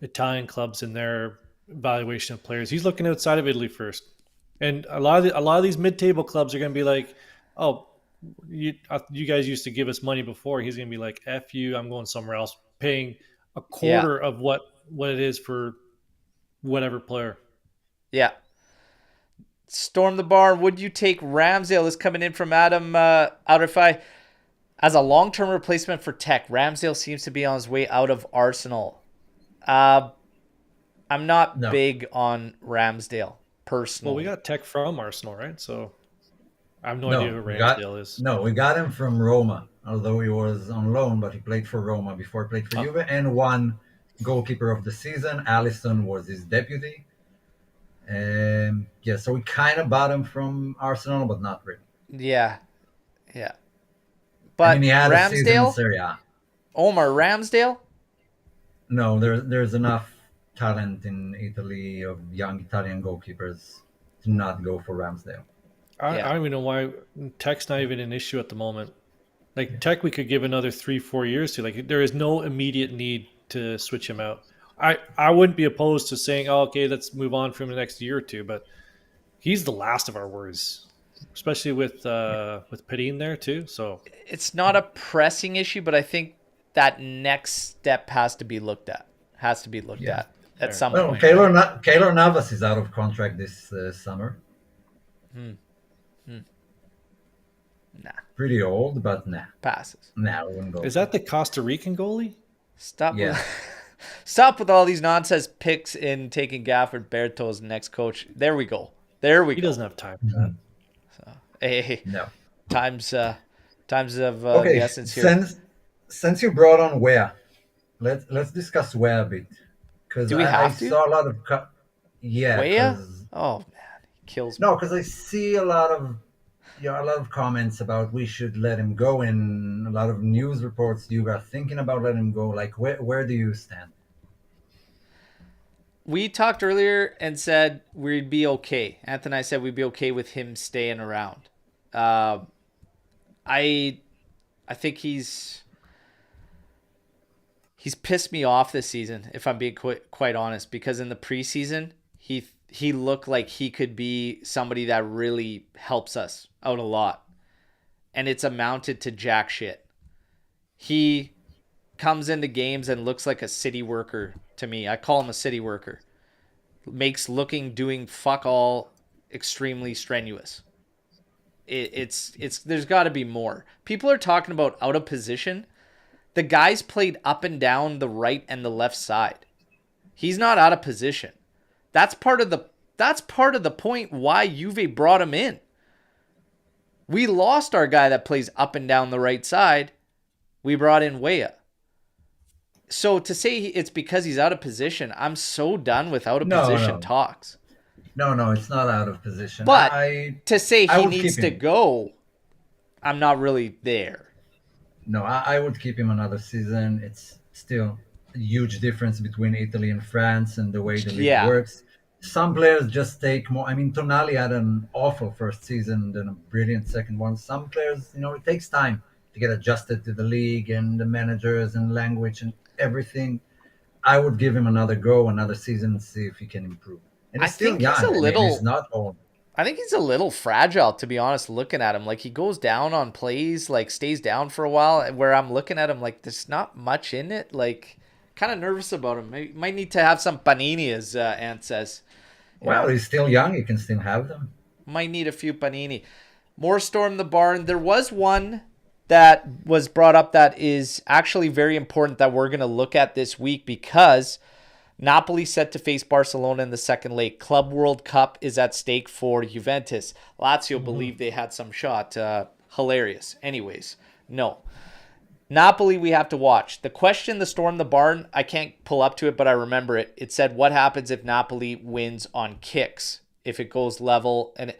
Italian clubs in their evaluation of players. He's looking outside of Italy first, and a lot of these mid-table clubs are going to be like, "Oh, you guys used to give us money before." He's going to be like, "F you, I'm going somewhere else," paying a Yeah. quarter of what it is for whatever player. Yeah. Storm the barn. Would you take Ramsdale? Is coming in from Adam Outerfi as a long-term replacement for Tech. Ramsdale seems to be on his way out of Arsenal. I'm not No, big on Ramsdale Well, we personally. got Tech from Arsenal, right? So I have no idea no, who we got Ramsdale is. no, we got him from Roma. Although he was on loan, but he played for Roma before he played for Oh, Juve and won goalkeeper of the season. Allison was his deputy. Yeah, so we kind of bought him from Arsenal, but not really. Yeah. Yeah. I mean, But he had a season in Ramsdale, Serie A. Omar Ramsdale. No, there's enough talent in Italy of young Italian goalkeepers to not go for Ramsdale. I Yeah. don't even know why Tech's not even an issue at the moment. Like Tech, we could give another 3-4 years to. Like there is no immediate need to switch him out. I wouldn't be opposed to saying, oh, okay, let's move on from the next year or two, but he's the last of our worries, especially with Pedine there too. So It's not a pressing issue, but I think that next step has to be looked at. Yeah. At some Well, point. Keylor Navas is out of contract this summer. Nah, Pretty old, but passes. I wouldn't go. is that the Costa Rican goalie? Stop. Yeah. Stop with all these nonsense picks in taking Gafford Berto as next coach. There we go. He doesn't have time for that. Hey, No. times of the Okay. essence here. Since you brought on Wea, let's discuss Wea a bit, because Do we I have to? saw a lot of yeah. Wea? 'Cause- Oh man, he kills me. No, because I see a lot of comments about we should let him go, and a lot of news reports you are thinking about letting him go. Like, where do you stand? We talked earlier and said we'd be okay. Anthony and I said we'd be okay with him staying around. I think he's pissed me off this season, if I'm being quite honest, because in the preseason he looked like he could be somebody that really helps us out a lot, and it's amounted to jack shit. He comes into games and looks like a city worker to me. I call him a city worker. Makes doing fuck all extremely strenuous. It's there's got to be more. People are talking about out of position. The guy's played up and down the right and the left side. He's not out of position. That's part of the point why Juve brought him in. We lost our guy that plays up and down the right side. We brought in Wea. So to say it's because he's out of position, I'm so done with out of position talks. No, it's not out of position. But I to say I he would needs keep to him. go, I'm not really there. No, I would keep him another season. It's still a huge difference between Italy and France and the way the league Yeah. works. Some players just take more. I mean, Tonali had an awful first season, then a brilliant second one. Some players, it takes time to get adjusted to the league and the managers and language and everything. I would give him another go, another season, and see if he can improve. And he's still young. He's not old. I think he's a little fragile, to be honest, looking at him. Like, he goes down on plays, like, stays down for a while, where I'm looking at him like, there's not much in it. Like, kind of nervous about him. He might need to have some panini, as Ant says. Well, he's still young. He can still have them. Might need a few panini. More Storm the Barn. There was one that was brought up that is actually very important that we're going to look at this week, because Napoli set to face Barcelona in the second leg. Club World Cup is at stake for Juventus. Lazio believed they had some shot. Hilarious. Anyways, no. Napoli we have to watch. The question, the Storm the Barn, I can't pull up to it, but I remember it. It said, what happens if Napoli wins on kicks? If it goes level, and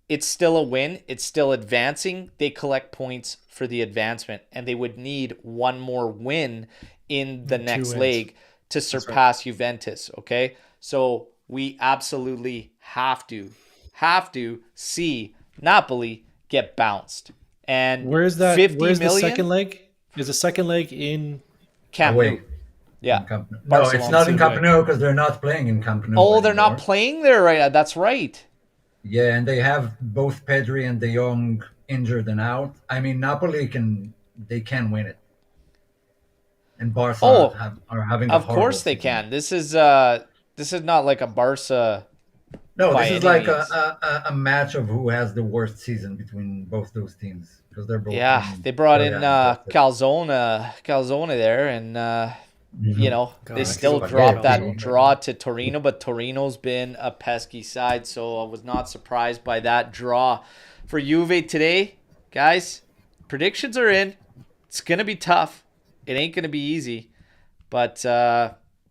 it's still a win. It's still advancing. They collect points for the advancement, and they would need one more win in the next leg to surpass Juventus, okay? So we absolutely have to see Napoli get bounced. And where's that? 50 where's million? the second leg? Is the second leg in Camp Away. Nou. Yeah. No, Barcelona. it's not in Camp Nou because they're not playing in Camp Nou. Oh, they're anymore. not playing there right now. That's right. Yeah, and they have both Pedri and De Jong injured and out. I mean, Napoli can win it. And Barca are having a Of course horrible they season. can. This is not like a Barca. No, by this is any like means. a match of who has the worst season between both those teams, because they're both. Yeah, they brought in Calzone. Calzone there, and they still God, dropped that Calzone. draw to Torino, but Torino's been a pesky side, so I was not surprised by that draw for Juve today. Guys, predictions are in. It's gonna be tough. It ain't gonna be easy, but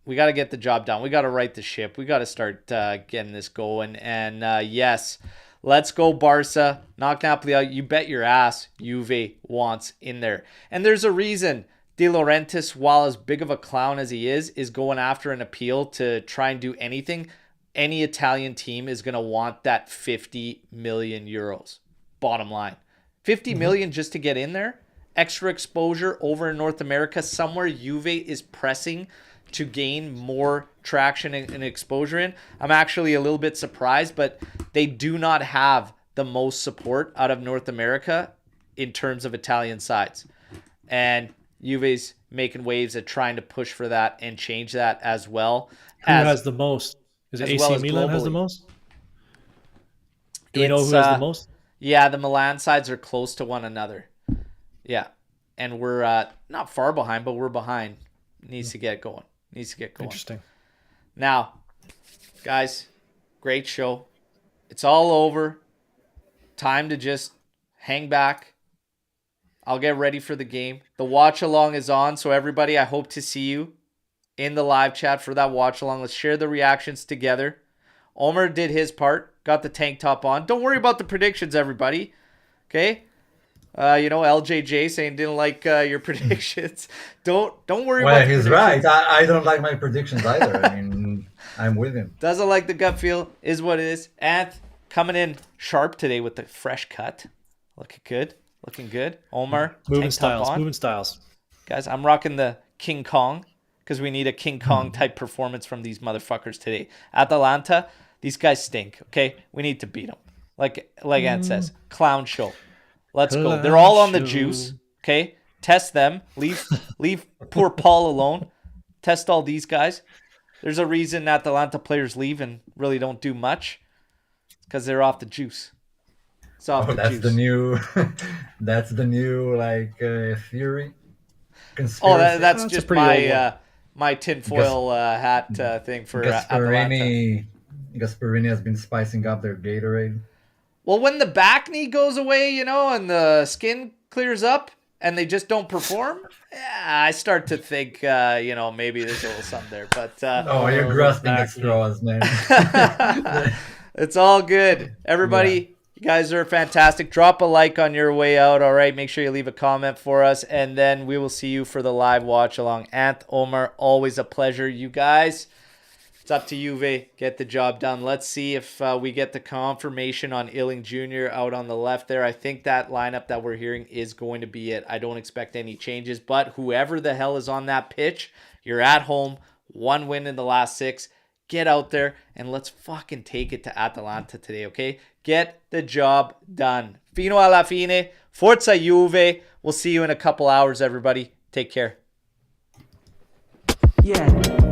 we got to get the job done. We got to right the ship. We got to start getting this going. And yes, Let's go Barca. Knock Napoli out. You bet your ass Juve wants in there. And there's a reason De Laurentiis, while as big of a clown as he is going after an appeal to try and do anything. Any Italian team is going to want that 50 million euros. Bottom line. 50 million just to get in there. Extra exposure over in North America. Somewhere Juve is pressing to gain more traction and exposure in. I'm actually a little bit surprised, but they do not have the most support out of North America in terms of Italian sides. And Juve's making waves at trying to push for that and change that as well. Who has the most? Is it AC Milan has the most? Do we know who has the most? Yeah, the Milan sides are close to one another. Yeah. And we're not far behind, but we're behind. Needs to get going. Interesting. Now, guys, great show. It's all over. Time to just hang back. I'll get ready for the game. The watch along is on, so everybody, I hope to see you in the live chat for that watch along. Let's share the reactions together. Omer did his part, got the tank top on. Don't worry about the predictions, everybody. Okay? LJJ saying didn't like your predictions. Don't worry about the predictions. Well, he's right. I don't like my predictions either. I mean, I'm with him. Doesn't like the gut feel, is what it is. And coming in sharp today with the fresh cut. Looking good. Omar, moving styles. Guys, I'm rocking the King Kong because we need a King Kong type performance from these motherfuckers today. Atalanta, these guys stink, okay? We need to beat them. Like Ant says, clown show. Let's go. They're all on the juice, okay? Test them. Leave poor Paul alone. Test all these guys. There's a reason Atalanta players leave and really don't do much. It's because they're off the juice. It's off the juice. That's the new theory. Conspiracy. That's just my tinfoil hat thing for Atalanta. Gasparini has been spicing up their Gatorade. Well, when the back knee goes away, and the skin clears up and they just don't perform, I start to think, maybe there's a little something there. But you're grasping at straws, man. It's all good. Everybody, you guys are fantastic. Drop a like on your way out, all right? Make sure you leave a comment for us, and then we will see you for the live watch along. Ant, Omer, always a pleasure, you guys. It's up to Juve. Get the job done. Let's see if we get the confirmation on Illing Jr. out on the left there. I think that lineup that we're hearing is going to be it. I don't expect any changes, but whoever the hell is on that pitch, you're at home, 1 win in the last 6. Get out there and let's fucking take it to Atalanta today, okay? Get the job done. Fino alla fine. Forza Juve. We'll see you in a couple hours, everybody. Take care. Yeah.